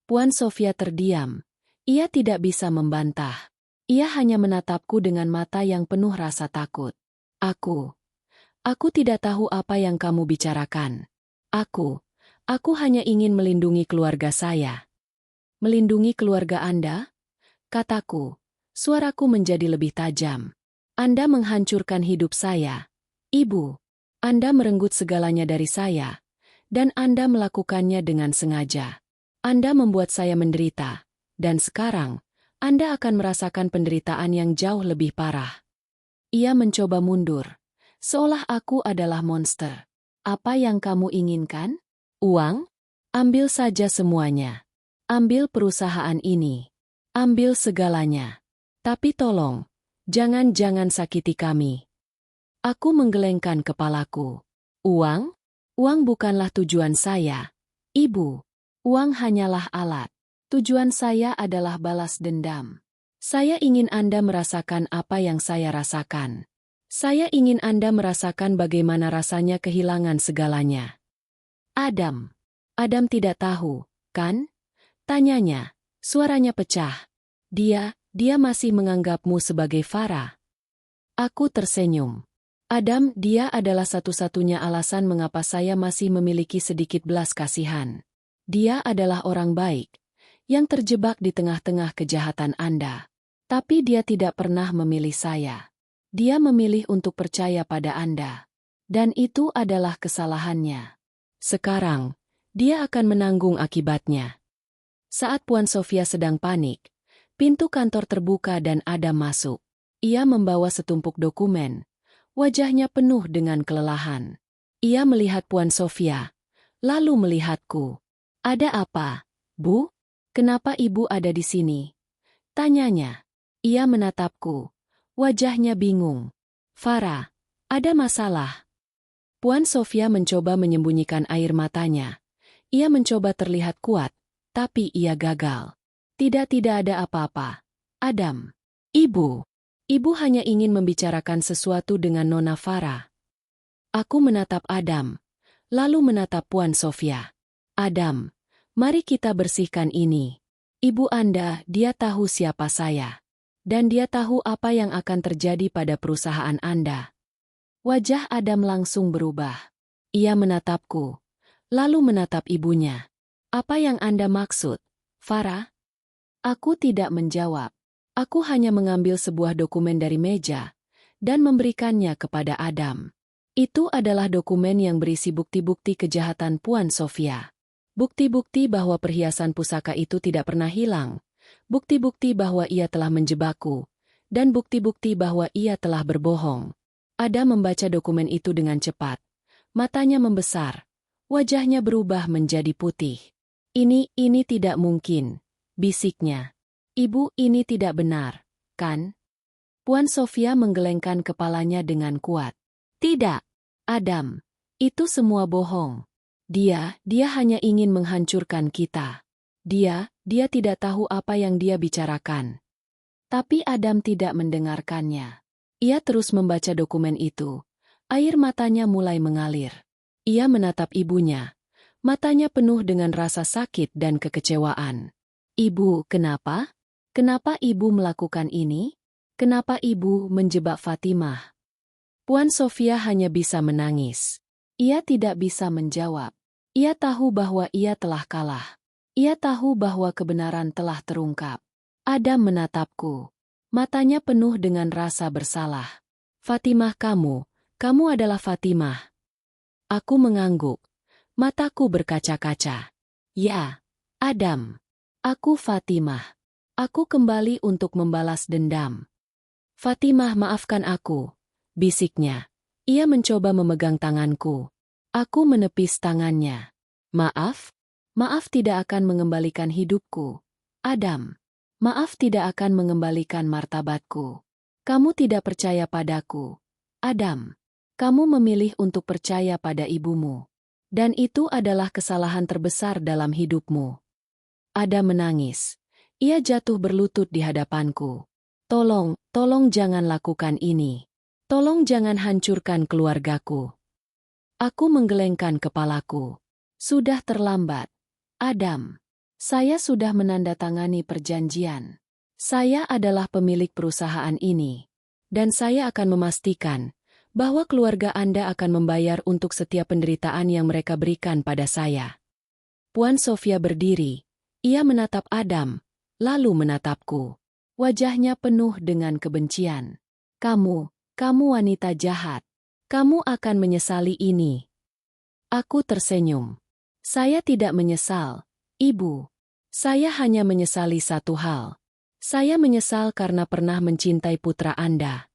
Puan Sofia terdiam. Ia tidak bisa membantah. Ia hanya menatapku dengan mata yang penuh rasa takut. Aku tidak tahu apa yang kamu bicarakan. Aku hanya ingin melindungi keluarga saya." "Melindungi keluarga Anda?" kataku. Suaraku menjadi lebih tajam. "Anda menghancurkan hidup saya, Ibu. Anda merenggut segalanya dari saya, dan Anda melakukannya dengan sengaja. Anda membuat saya menderita, dan sekarang, Anda akan merasakan penderitaan yang jauh lebih parah." Ia mencoba mundur, seolah aku adalah monster. "Apa yang kamu inginkan? Uang? Ambil saja semuanya. Ambil perusahaan ini. Ambil segalanya. Tapi tolong, jangan sakiti kami." Aku menggelengkan kepalaku. "Uang? Uang bukanlah tujuan saya, Ibu. Uang hanyalah alat. Tujuan saya adalah balas dendam. Saya ingin Anda merasakan apa yang saya rasakan. Saya ingin Anda merasakan bagaimana rasanya kehilangan segalanya." Adam tidak tahu, kan?" tanyanya. Suaranya pecah. Dia masih menganggapmu sebagai Farah." Aku tersenyum. Dia adalah satu-satunya alasan mengapa saya masih memiliki sedikit belas kasihan. Dia adalah orang baik, yang terjebak di tengah-tengah kejahatan Anda. Tapi dia tidak pernah memilih saya. Dia memilih untuk percaya pada Anda. Dan itu adalah kesalahannya. Sekarang, dia akan menanggung akibatnya. Saat Puan Sofia sedang panik, pintu kantor terbuka dan Adam masuk. Ia membawa setumpuk dokumen. Wajahnya penuh dengan kelelahan. Ia melihat Puan Sofia, lalu melihatku. "Ada apa, Bu? Kenapa Ibu ada di sini?" tanyanya. Ia menatapku. Wajahnya bingung. "Farah, ada masalah." Puan Sofia mencoba menyembunyikan air matanya. Ia mencoba terlihat kuat, tapi ia gagal. Tidak ada apa-apa. "Adam, Ibu hanya ingin membicarakan sesuatu dengan Nona Farah." Aku menatap Adam, lalu menatap Puan Sofia. Adam, mari kita bersihkan ini. Ibu Anda, dia tahu siapa saya. Dan dia tahu apa yang akan terjadi pada perusahaan Anda. Wajah Adam langsung berubah. Ia menatapku, lalu menatap ibunya. Apa yang Anda maksud, Farah? Aku tidak menjawab. Aku hanya mengambil sebuah dokumen dari meja dan memberikannya kepada Adam. Itu adalah dokumen yang berisi bukti-bukti kejahatan Puan Sofia. Bukti-bukti bahwa perhiasan pusaka itu tidak pernah hilang. Bukti-bukti bahwa ia telah menjebakku. Dan bukti-bukti bahwa ia telah berbohong. Adam membaca dokumen itu dengan cepat. Matanya membesar. Wajahnya berubah menjadi putih. Ini tidak mungkin, bisiknya. Ibu, ini tidak benar, kan? Puan Sofia menggelengkan kepalanya dengan kuat. Tidak, Adam. Itu semua bohong. Dia hanya ingin menghancurkan kita. Dia tidak tahu apa yang dia bicarakan. Tapi Adam tidak mendengarkannya. Ia terus membaca dokumen itu. Air matanya mulai mengalir. Ia menatap ibunya. Matanya penuh dengan rasa sakit dan kekecewaan. Ibu, kenapa? Kenapa ibu melakukan ini? Kenapa ibu menjebak Fatimah? Puan Sofia hanya bisa menangis. Ia tidak bisa menjawab. Ia tahu bahwa ia telah kalah. Ia tahu bahwa kebenaran telah terungkap. Adam menatapku. Matanya penuh dengan rasa bersalah. Fatimah, kamu adalah Fatimah. Aku mengangguk. Mataku berkaca-kaca. Ya, Adam. Aku Fatimah. Aku kembali untuk membalas dendam. Fatimah, maafkan aku, bisiknya. Ia mencoba memegang tanganku. Aku menepis tangannya. Maaf? Maaf tidak akan mengembalikan hidupku. Adam. Maaf tidak akan mengembalikan martabatku. Kamu tidak percaya padaku. Adam. Kamu memilih untuk percaya pada ibumu. Dan itu adalah kesalahan terbesar dalam hidupmu. Adam menangis. Ia jatuh berlutut di hadapanku. Tolong jangan lakukan ini. Tolong jangan hancurkan keluargaku. Aku menggelengkan kepalaku. Sudah terlambat. Adam. Saya sudah menandatangani perjanjian. Saya adalah pemilik perusahaan ini. Dan saya akan memastikan bahwa keluarga Anda akan membayar untuk setiap penderitaan yang mereka berikan pada saya. Puan Sofia berdiri. Ia menatap Adam, lalu menatapku. Wajahnya penuh dengan kebencian. Kamu wanita jahat. Kamu akan menyesali ini. Aku tersenyum. Saya tidak menyesal, Ibu. Saya hanya menyesali satu hal. Saya menyesal karena pernah mencintai putra Anda.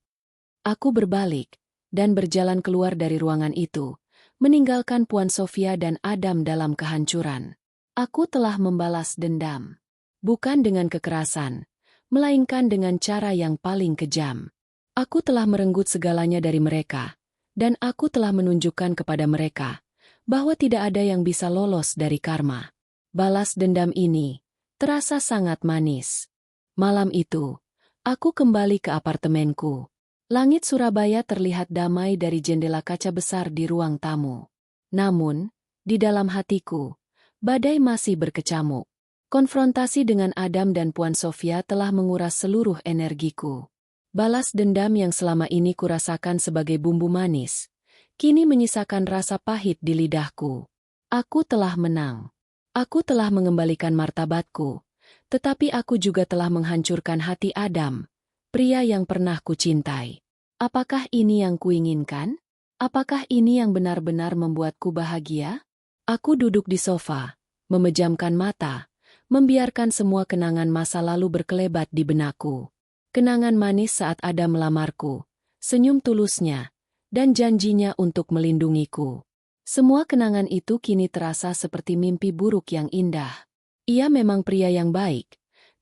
Aku berbalik dan berjalan keluar dari ruangan itu, meninggalkan Puan Sofia dan Adam dalam kehancuran. Aku telah membalas dendam. Bukan dengan kekerasan, melainkan dengan cara yang paling kejam. Aku telah merenggut segalanya dari mereka, dan aku telah menunjukkan kepada mereka bahwa tidak ada yang bisa lolos dari karma. Balas dendam ini terasa sangat manis. Malam itu, aku kembali ke apartemenku. Langit Surabaya terlihat damai dari jendela kaca besar di ruang tamu. Namun, di dalam hatiku, badai masih berkecamuk. Konfrontasi dengan Adam dan Puan Sofia telah menguras seluruh energiku. Balas dendam yang selama ini kurasakan sebagai bumbu manis, kini menyisakan rasa pahit di lidahku. Aku telah menang. Aku telah mengembalikan martabatku, tetapi aku juga telah menghancurkan hati Adam, pria yang pernah kucintai. Apakah ini yang kuinginkan? Apakah ini yang benar-benar membuatku bahagia? Aku duduk di sofa, memejamkan mata, membiarkan semua kenangan masa lalu berkelebat di benakku. Kenangan manis saat Adam melamarku, senyum tulusnya, dan janjinya untuk melindungiku. Semua kenangan itu kini terasa seperti mimpi buruk yang indah. Ia memang pria yang baik,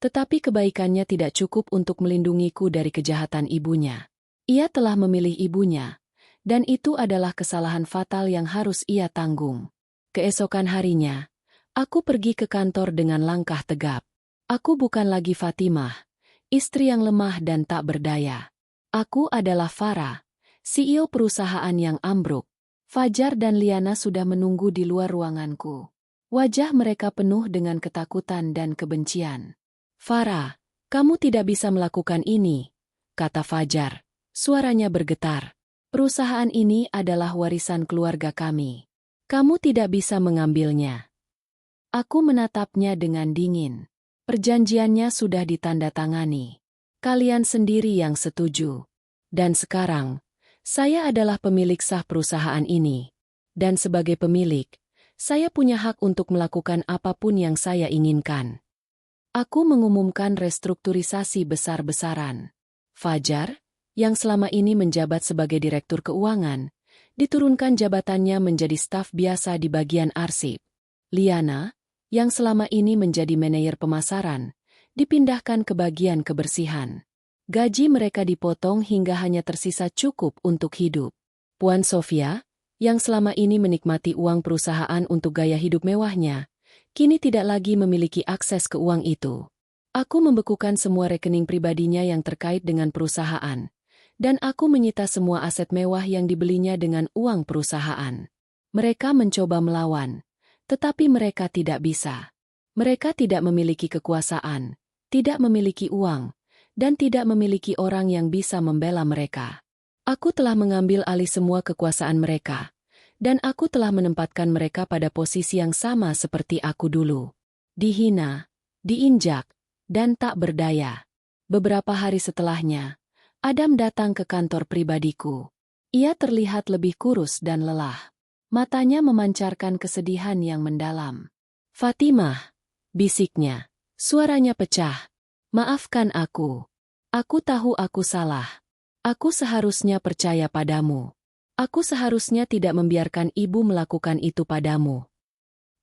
tetapi kebaikannya tidak cukup untuk melindungiku dari kejahatan ibunya. Ia telah memilih ibunya, dan itu adalah kesalahan fatal yang harus ia tanggung. Keesokan harinya, aku pergi ke kantor dengan langkah tegap. Aku bukan lagi Fatimah, istri yang lemah dan tak berdaya. Aku adalah Farah, CEO perusahaan yang ambruk. Fajar dan Liana sudah menunggu di luar ruanganku. Wajah mereka penuh dengan ketakutan dan kebencian. "Farah, kamu tidak bisa melakukan ini," kata Fajar. Suaranya bergetar. "Perusahaan ini adalah warisan keluarga kami. Kamu tidak bisa mengambilnya." Aku menatapnya dengan dingin. "Perjanjiannya sudah ditandatangani. Kalian sendiri yang setuju. Dan sekarang, saya adalah pemilik sah perusahaan ini. Dan sebagai pemilik, saya punya hak untuk melakukan apapun yang saya inginkan." Aku mengumumkan restrukturisasi besar-besaran. Fajar, yang selama ini menjabat sebagai direktur keuangan, diturunkan jabatannya menjadi staf biasa di bagian arsip. Liana, yang selama ini menjadi manajer pemasaran, dipindahkan ke bagian kebersihan. Gaji mereka dipotong hingga hanya tersisa cukup untuk hidup. Puan Sofia, yang selama ini menikmati uang perusahaan untuk gaya hidup mewahnya, kini tidak lagi memiliki akses ke uang itu. Aku membekukan semua rekening pribadinya yang terkait dengan perusahaan, dan aku menyita semua aset mewah yang dibelinya dengan uang perusahaan. Mereka mencoba melawan, tetapi mereka tidak bisa. Mereka tidak memiliki kekuasaan, tidak memiliki uang, dan tidak memiliki orang yang bisa membela mereka. Aku telah mengambil alih semua kekuasaan mereka, dan aku telah menempatkan mereka pada posisi yang sama seperti aku dulu. Dihina, diinjak, dan tak berdaya. Beberapa hari setelahnya, Adam datang ke kantor pribadiku. Ia terlihat lebih kurus dan lelah. Matanya memancarkan kesedihan yang mendalam. "Fatimah," bisiknya. Suaranya pecah. "Maafkan aku. Aku tahu aku salah. Aku seharusnya percaya padamu. Aku seharusnya tidak membiarkan ibu melakukan itu padamu."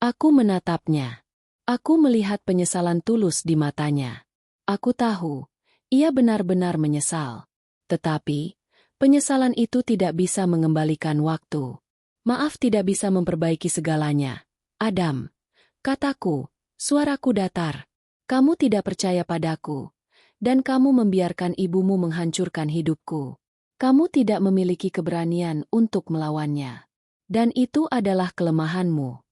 Aku menatapnya. Aku melihat penyesalan tulus di matanya. Aku tahu, ia benar-benar menyesal. Tetapi, penyesalan itu tidak bisa mengembalikan waktu. "Maaf tidak bisa memperbaiki segalanya, Adam," kataku, suaraku datar. "Kamu tidak percaya padaku, dan kamu membiarkan ibumu menghancurkan hidupku. Kamu tidak memiliki keberanian untuk melawannya. Dan itu adalah kelemahanmu.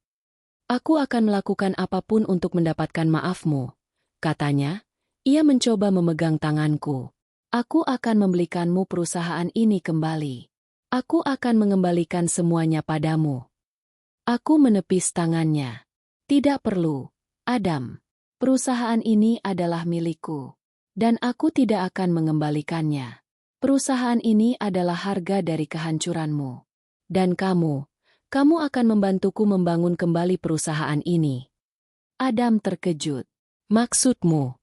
Aku akan melakukan apapun untuk mendapatkan maafmu," katanya. Ia mencoba memegang tanganku. "Aku akan membelikanmu perusahaan ini kembali. Aku akan mengembalikan semuanya padamu." Aku menepis tangannya. "Tidak perlu, Adam. Perusahaan ini adalah milikku. Dan aku tidak akan mengembalikannya. Perusahaan ini adalah harga dari kehancuranmu. Dan kamu akan membantuku membangun kembali perusahaan ini." Adam terkejut. "Maksudmu?"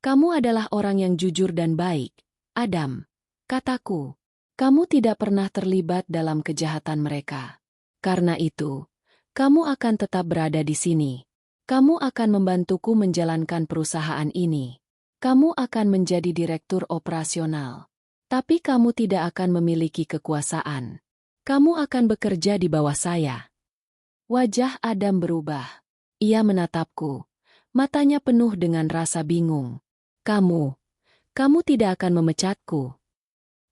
"Kamu adalah orang yang jujur dan baik, Adam," kataku. "Kamu tidak pernah terlibat dalam kejahatan mereka. Karena itu, kamu akan tetap berada di sini. Kamu akan membantuku menjalankan perusahaan ini. Kamu akan menjadi direktur operasional. Tapi kamu tidak akan memiliki kekuasaan. Kamu akan bekerja di bawah saya." Wajah Adam berubah. Ia menatapku. Matanya penuh dengan rasa bingung. Kamu tidak akan memecatku."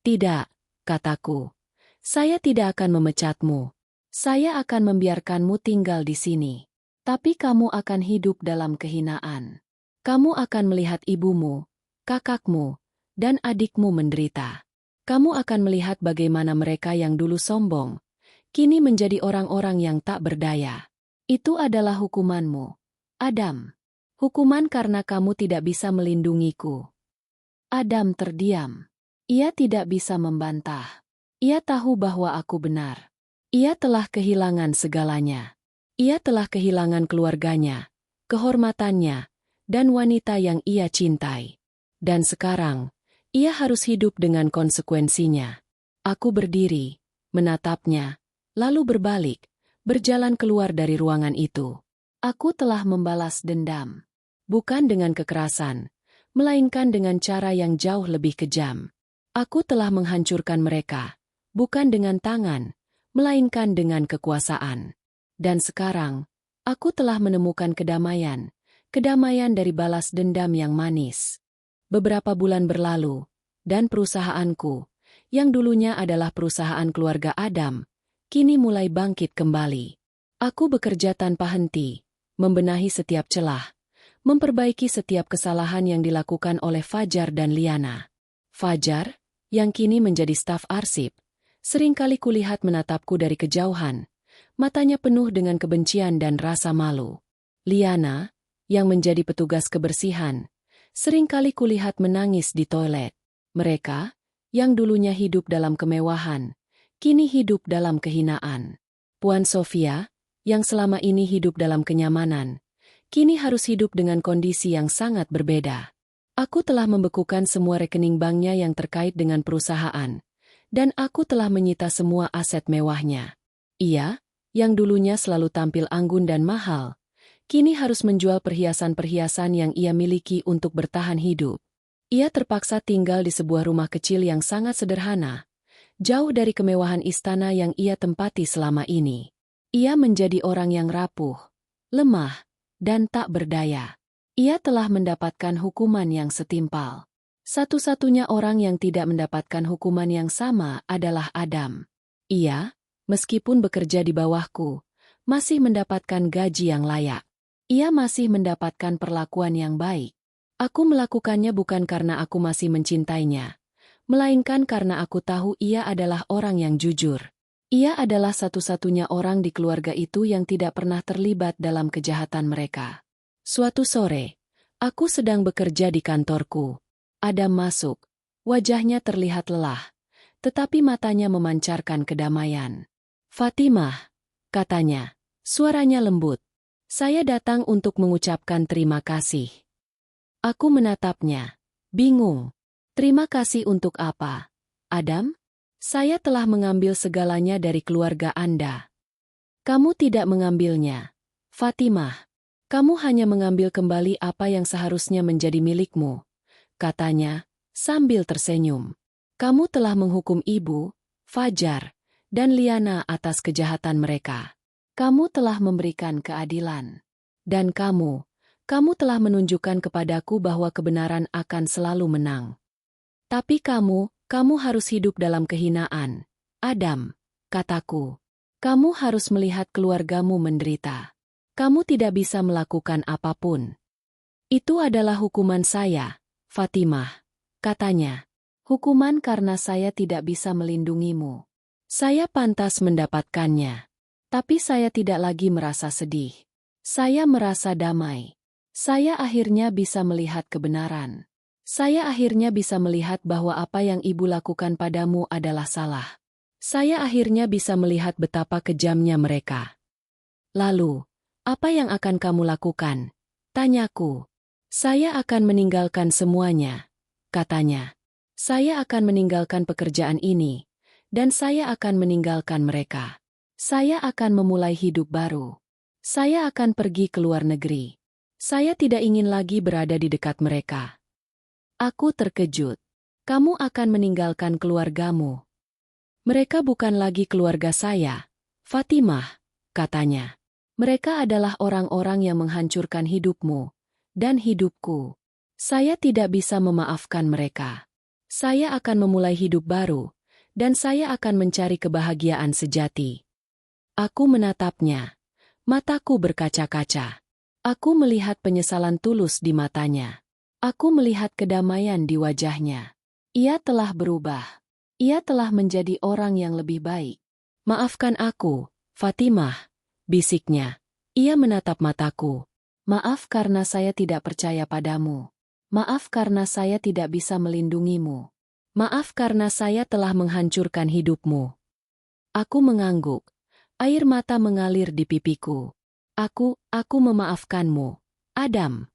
"Tidak," kataku. "Saya tidak akan memecatmu. Saya akan membiarkanmu tinggal di sini. Tapi kamu akan hidup dalam kehinaan. Kamu akan melihat ibumu, kakakmu, dan adikmu menderita. Kamu akan melihat bagaimana mereka yang dulu sombong, kini menjadi orang-orang yang tak berdaya. Itu adalah hukumanmu, Adam. Hukuman karena kamu tidak bisa melindungiku." Adam terdiam. Ia tidak bisa membantah. Ia tahu bahwa aku benar. Ia telah kehilangan segalanya. Ia telah kehilangan keluarganya, kehormatannya, dan wanita yang ia cintai. Dan sekarang, ia harus hidup dengan konsekuensinya. Aku berdiri, menatapnya, lalu berbalik, berjalan keluar dari ruangan itu. Aku telah membalas dendam. Bukan dengan kekerasan, melainkan dengan cara yang jauh lebih kejam. Aku telah menghancurkan mereka, bukan dengan tangan, melainkan dengan kekuasaan. Dan sekarang, aku telah menemukan kedamaian dari balas dendam yang manis. Beberapa bulan berlalu, dan perusahaanku, yang dulunya adalah perusahaan keluarga Adam, kini mulai bangkit kembali. Aku bekerja tanpa henti, membenahi setiap celah, memperbaiki setiap kesalahan yang dilakukan oleh Fajar dan Liana. Fajar, yang kini menjadi staf arsip, seringkali kulihat menatapku dari kejauhan, matanya penuh dengan kebencian dan rasa malu. Liana, yang menjadi petugas kebersihan, seringkali kulihat menangis di toilet. Mereka, yang dulunya hidup dalam kemewahan, kini hidup dalam kehinaan. Puan Sofia, yang selama ini hidup dalam kenyamanan, kini harus hidup dengan kondisi yang sangat berbeda. Aku telah membekukan semua rekening banknya yang terkait dengan perusahaan, dan aku telah menyita semua aset mewahnya. Ia, yang dulunya selalu tampil anggun dan mahal, kini harus menjual perhiasan-perhiasan yang ia miliki untuk bertahan hidup. Ia terpaksa tinggal di sebuah rumah kecil yang sangat sederhana, jauh dari kemewahan istana yang ia tempati selama ini. Ia menjadi orang yang rapuh, lemah, dan tak berdaya. Ia telah mendapatkan hukuman yang setimpal. Satu-satunya orang yang tidak mendapatkan hukuman yang sama adalah Adam. Ia, meskipun bekerja di bawahku, masih mendapatkan gaji yang layak. Ia masih mendapatkan perlakuan yang baik. Aku melakukannya bukan karena aku masih mencintainya, melainkan karena aku tahu ia adalah orang yang jujur. Ia adalah satu-satunya orang di keluarga itu yang tidak pernah terlibat dalam kejahatan mereka. Suatu sore, aku sedang bekerja di kantorku. Adam masuk. Wajahnya terlihat lelah, tetapi matanya memancarkan kedamaian. "Fatimah," katanya. Suaranya lembut. "Saya datang untuk mengucapkan terima kasih." Aku menatapnya, bingung. "Terima kasih untuk apa, Adam? Saya telah mengambil segalanya dari keluarga Anda." "Kamu tidak mengambilnya, Fatimah. Kamu hanya mengambil kembali apa yang seharusnya menjadi milikmu," katanya, sambil tersenyum. "Kamu telah menghukum ibu, Fajar, dan Liana atas kejahatan mereka. Kamu telah memberikan keadilan. Dan kamu telah menunjukkan kepadaku bahwa kebenaran akan selalu menang. Tapi kamu harus hidup dalam kehinaan, Adam," kataku. "Kamu harus melihat keluargamu menderita. Kamu tidak bisa melakukan apapun." "Itu adalah hukuman saya, Fatimah," katanya. "Hukuman karena saya tidak bisa melindungimu. Saya pantas mendapatkannya. Tapi saya tidak lagi merasa sedih. Saya merasa damai. Saya akhirnya bisa melihat kebenaran. Saya akhirnya bisa melihat bahwa apa yang ibu lakukan padamu adalah salah. Saya akhirnya bisa melihat betapa kejamnya mereka." "Lalu, apa yang akan kamu lakukan?" tanyaku. "Saya akan meninggalkan semuanya," katanya. "Saya akan meninggalkan pekerjaan ini, dan saya akan meninggalkan mereka. Saya akan memulai hidup baru. Saya akan pergi ke luar negeri. Saya tidak ingin lagi berada di dekat mereka." Aku terkejut. "Kamu akan meninggalkan keluargamu?" "Mereka bukan lagi keluarga saya, Fatimah," katanya. "Mereka adalah orang-orang yang menghancurkan hidupmu dan hidupku. Saya tidak bisa memaafkan mereka. Saya akan memulai hidup baru, dan saya akan mencari kebahagiaan sejati." Aku menatapnya. Mataku berkaca-kaca. Aku melihat penyesalan tulus di matanya. Aku melihat kedamaian di wajahnya. Ia telah berubah. Ia telah menjadi orang yang lebih baik. "Maafkan aku, Fatimah," bisiknya. Ia menatap mataku. "Maaf karena saya tidak percaya padamu. Maaf karena saya tidak bisa melindungimu. Maaf karena saya telah menghancurkan hidupmu." Aku mengangguk. Air mata mengalir di pipiku. Aku memaafkanmu, Adam."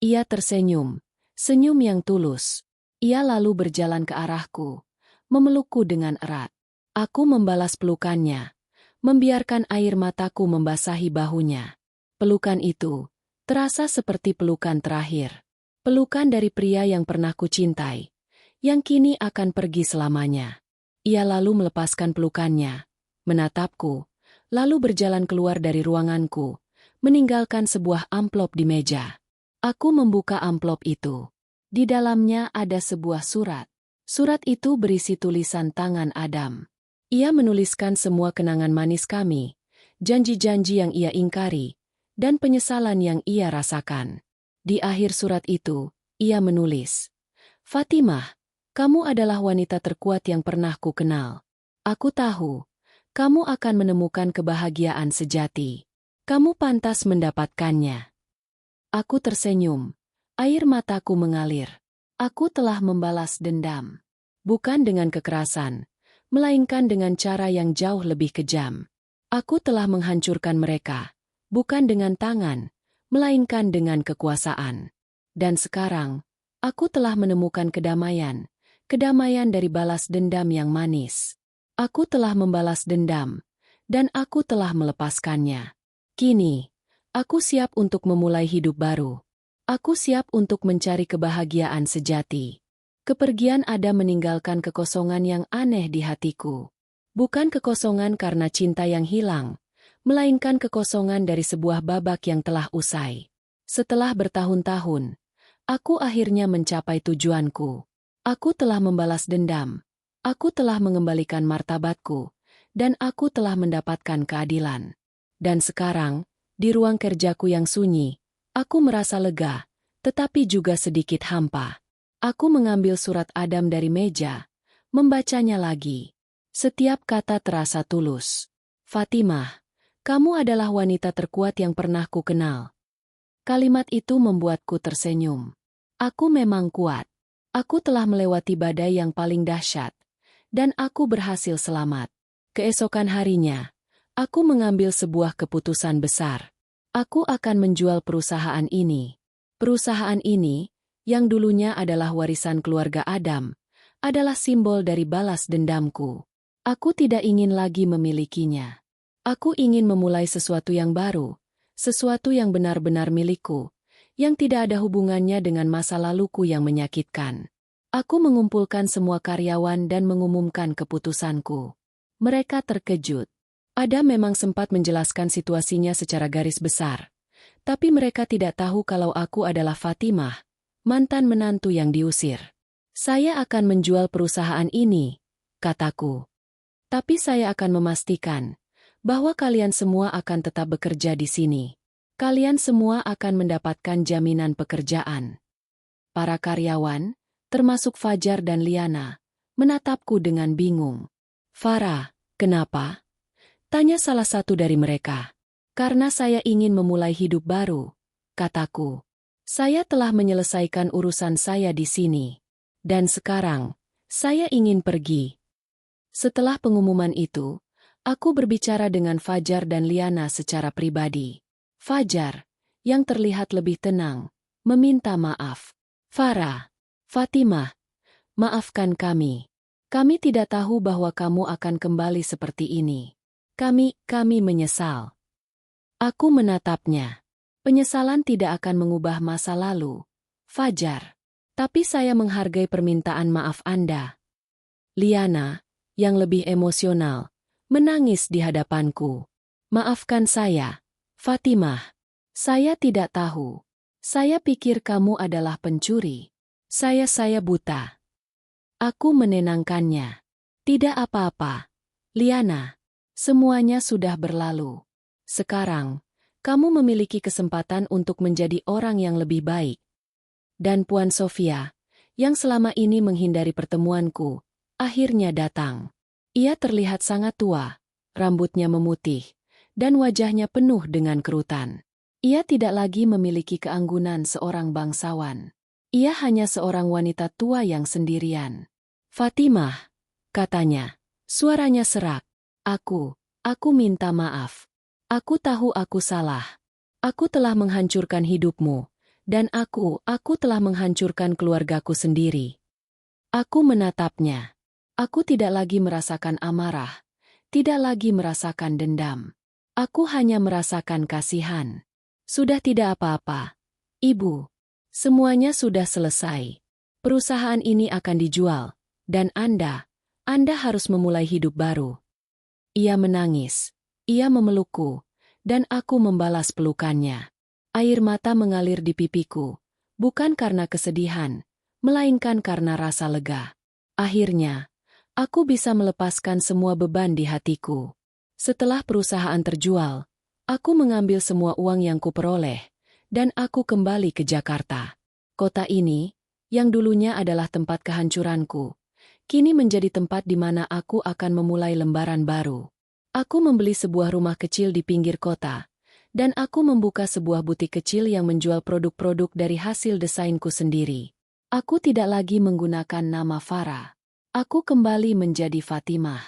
Ia tersenyum, senyum yang tulus. Ia lalu berjalan ke arahku, memelukku dengan erat. Aku membalas pelukannya, membiarkan air mataku membasahi bahunya. Pelukan itu terasa seperti pelukan terakhir. Pelukan dari pria yang pernah kucintai, yang kini akan pergi selamanya. Ia lalu melepaskan pelukannya, menatapku, lalu berjalan keluar dari ruanganku, meninggalkan sebuah amplop di meja. Aku membuka amplop itu. Di dalamnya ada sebuah surat. Surat itu berisi tulisan tangan Adam. Ia menuliskan semua kenangan manis kami, janji-janji yang ia ingkari, dan penyesalan yang ia rasakan. Di akhir surat itu, ia menulis, "Fatimah, kamu adalah wanita terkuat yang pernah ku kenal. Aku tahu, kamu akan menemukan kebahagiaan sejati. Kamu pantas mendapatkannya." Aku tersenyum. Air mataku mengalir. Aku telah membalas dendam. Bukan dengan kekerasan, melainkan dengan cara yang jauh lebih kejam. Aku telah menghancurkan mereka, bukan dengan tangan, melainkan dengan kekuasaan. Dan sekarang, aku telah menemukan kedamaian, kedamaian dari balas dendam yang manis. Aku telah membalas dendam, dan aku telah melepaskannya. Kini, aku siap untuk memulai hidup baru. Aku siap untuk mencari kebahagiaan sejati. Kepergian Adam meninggalkan kekosongan yang aneh di hatiku. Bukan kekosongan karena cinta yang hilang, melainkan kekosongan dari sebuah babak yang telah usai. Setelah bertahun-tahun, aku akhirnya mencapai tujuanku. Aku telah membalas dendam. Aku telah mengembalikan martabatku, dan aku telah mendapatkan keadilan. Dan sekarang, di ruang kerjaku yang sunyi, aku merasa lega, tetapi juga sedikit hampa. Aku mengambil surat Adam dari meja, membacanya lagi. Setiap kata terasa tulus. "Fatimah, kamu adalah wanita terkuat yang pernah ku kenal." Kalimat itu membuatku tersenyum. Aku memang kuat. Aku telah melewati badai yang paling dahsyat, dan aku berhasil selamat. Keesokan harinya, aku mengambil sebuah keputusan besar. Aku akan menjual perusahaan ini. Perusahaan ini, yang dulunya adalah warisan keluarga Adam, adalah simbol dari balas dendamku. Aku tidak ingin lagi memilikinya. Aku ingin memulai sesuatu yang baru, sesuatu yang benar-benar milikku, yang tidak ada hubungannya dengan masa laluku yang menyakitkan. Aku mengumpulkan semua karyawan dan mengumumkan keputusanku. Mereka terkejut. Adam memang sempat menjelaskan situasinya secara garis besar, tapi mereka tidak tahu kalau aku adalah Fatimah, mantan menantu yang diusir. "Saya akan menjual perusahaan ini," kataku. "Tapi saya akan memastikan bahwa kalian semua akan tetap bekerja di sini. Kalian semua akan mendapatkan jaminan pekerjaan." Para karyawan, termasuk Fajar dan Liana, menatapku dengan bingung. "Farah, kenapa?" tanya salah satu dari mereka. "Karena saya ingin memulai hidup baru," kataku. "Saya telah menyelesaikan urusan saya di sini. Dan sekarang, saya ingin pergi." Setelah pengumuman itu, aku berbicara dengan Fajar dan Liana secara pribadi. Fajar, yang terlihat lebih tenang, meminta maaf. "Farah, Fatimah, maafkan kami. Kami tidak tahu bahwa kamu akan kembali seperti ini. Kami menyesal." Aku menatapnya. "Penyesalan tidak akan mengubah masa lalu, Fajar. Tapi saya menghargai permintaan maaf Anda." Liana, yang lebih emosional, menangis di hadapanku. "Maafkan saya, Fatimah. Saya tidak tahu. Saya pikir kamu adalah pencuri. Saya buta." Aku menenangkannya. "Tidak apa-apa, Liana. Semuanya sudah berlalu. Sekarang, kamu memiliki kesempatan untuk menjadi orang yang lebih baik." Dan Puan Sofia, yang selama ini menghindari pertemuanku, akhirnya datang. Ia terlihat sangat tua, rambutnya memutih, dan wajahnya penuh dengan kerutan. Ia tidak lagi memiliki keanggunan seorang bangsawan. Ia hanya seorang wanita tua yang sendirian. "Fatimah," katanya, suaranya serak. Aku minta maaf. Aku tahu aku salah. Aku telah menghancurkan hidupmu, dan aku telah menghancurkan keluargaku sendiri." Aku menatapnya. Aku tidak lagi merasakan amarah, tidak lagi merasakan dendam. Aku hanya merasakan kasihan. "Sudah tidak apa-apa, Ibu. Semuanya sudah selesai. Perusahaan ini akan dijual, dan Anda harus memulai hidup baru." Ia menangis. Ia memelukku, dan aku membalas pelukannya. Air mata mengalir di pipiku, bukan karena kesedihan, melainkan karena rasa lega. Akhirnya, Aku bisa melepaskan semua beban di hatiku. Setelah perusahaan terjual, aku mengambil semua uang yang kuperoleh, dan aku kembali ke Jakarta. Kota ini, yang dulunya adalah tempat kehancuranku, kini menjadi tempat di mana aku akan memulai lembaran baru. Aku membeli sebuah rumah kecil di pinggir kota, dan aku membuka sebuah butik kecil yang menjual produk-produk dari hasil desainku sendiri. Aku tidak lagi menggunakan nama Farah. Aku kembali menjadi Fatimah.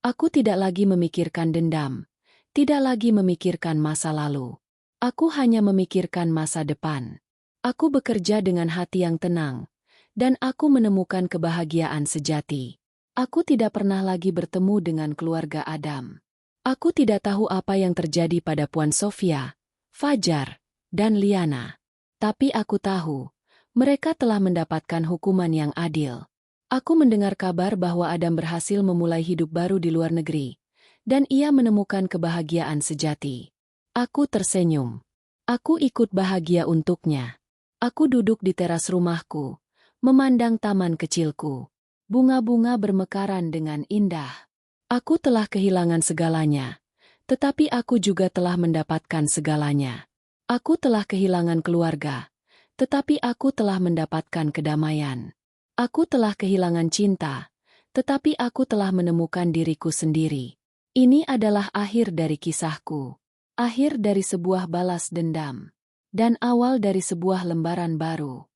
Aku tidak lagi memikirkan dendam, tidak lagi memikirkan masa lalu. Aku hanya memikirkan masa depan. Aku bekerja dengan hati yang tenang, dan aku menemukan kebahagiaan sejati. Aku tidak pernah lagi bertemu dengan keluarga Adam. Aku tidak tahu apa yang terjadi pada Puan Sofia, Fajar, dan Liana. Tapi aku tahu, mereka telah mendapatkan hukuman yang adil. Aku mendengar kabar bahwa Adam berhasil memulai hidup baru di luar negeri, dan ia menemukan kebahagiaan sejati. Aku tersenyum. Aku ikut bahagia untuknya. Aku duduk di teras rumahku, memandang taman kecilku. Bunga-bunga bermekaran dengan indah. Aku telah kehilangan segalanya, tetapi aku juga telah mendapatkan segalanya. Aku telah kehilangan keluarga, tetapi aku telah mendapatkan kedamaian. Aku telah kehilangan cinta, tetapi aku telah menemukan diriku sendiri. Ini adalah akhir dari kisahku, akhir dari sebuah balas dendam, dan awal dari sebuah lembaran baru.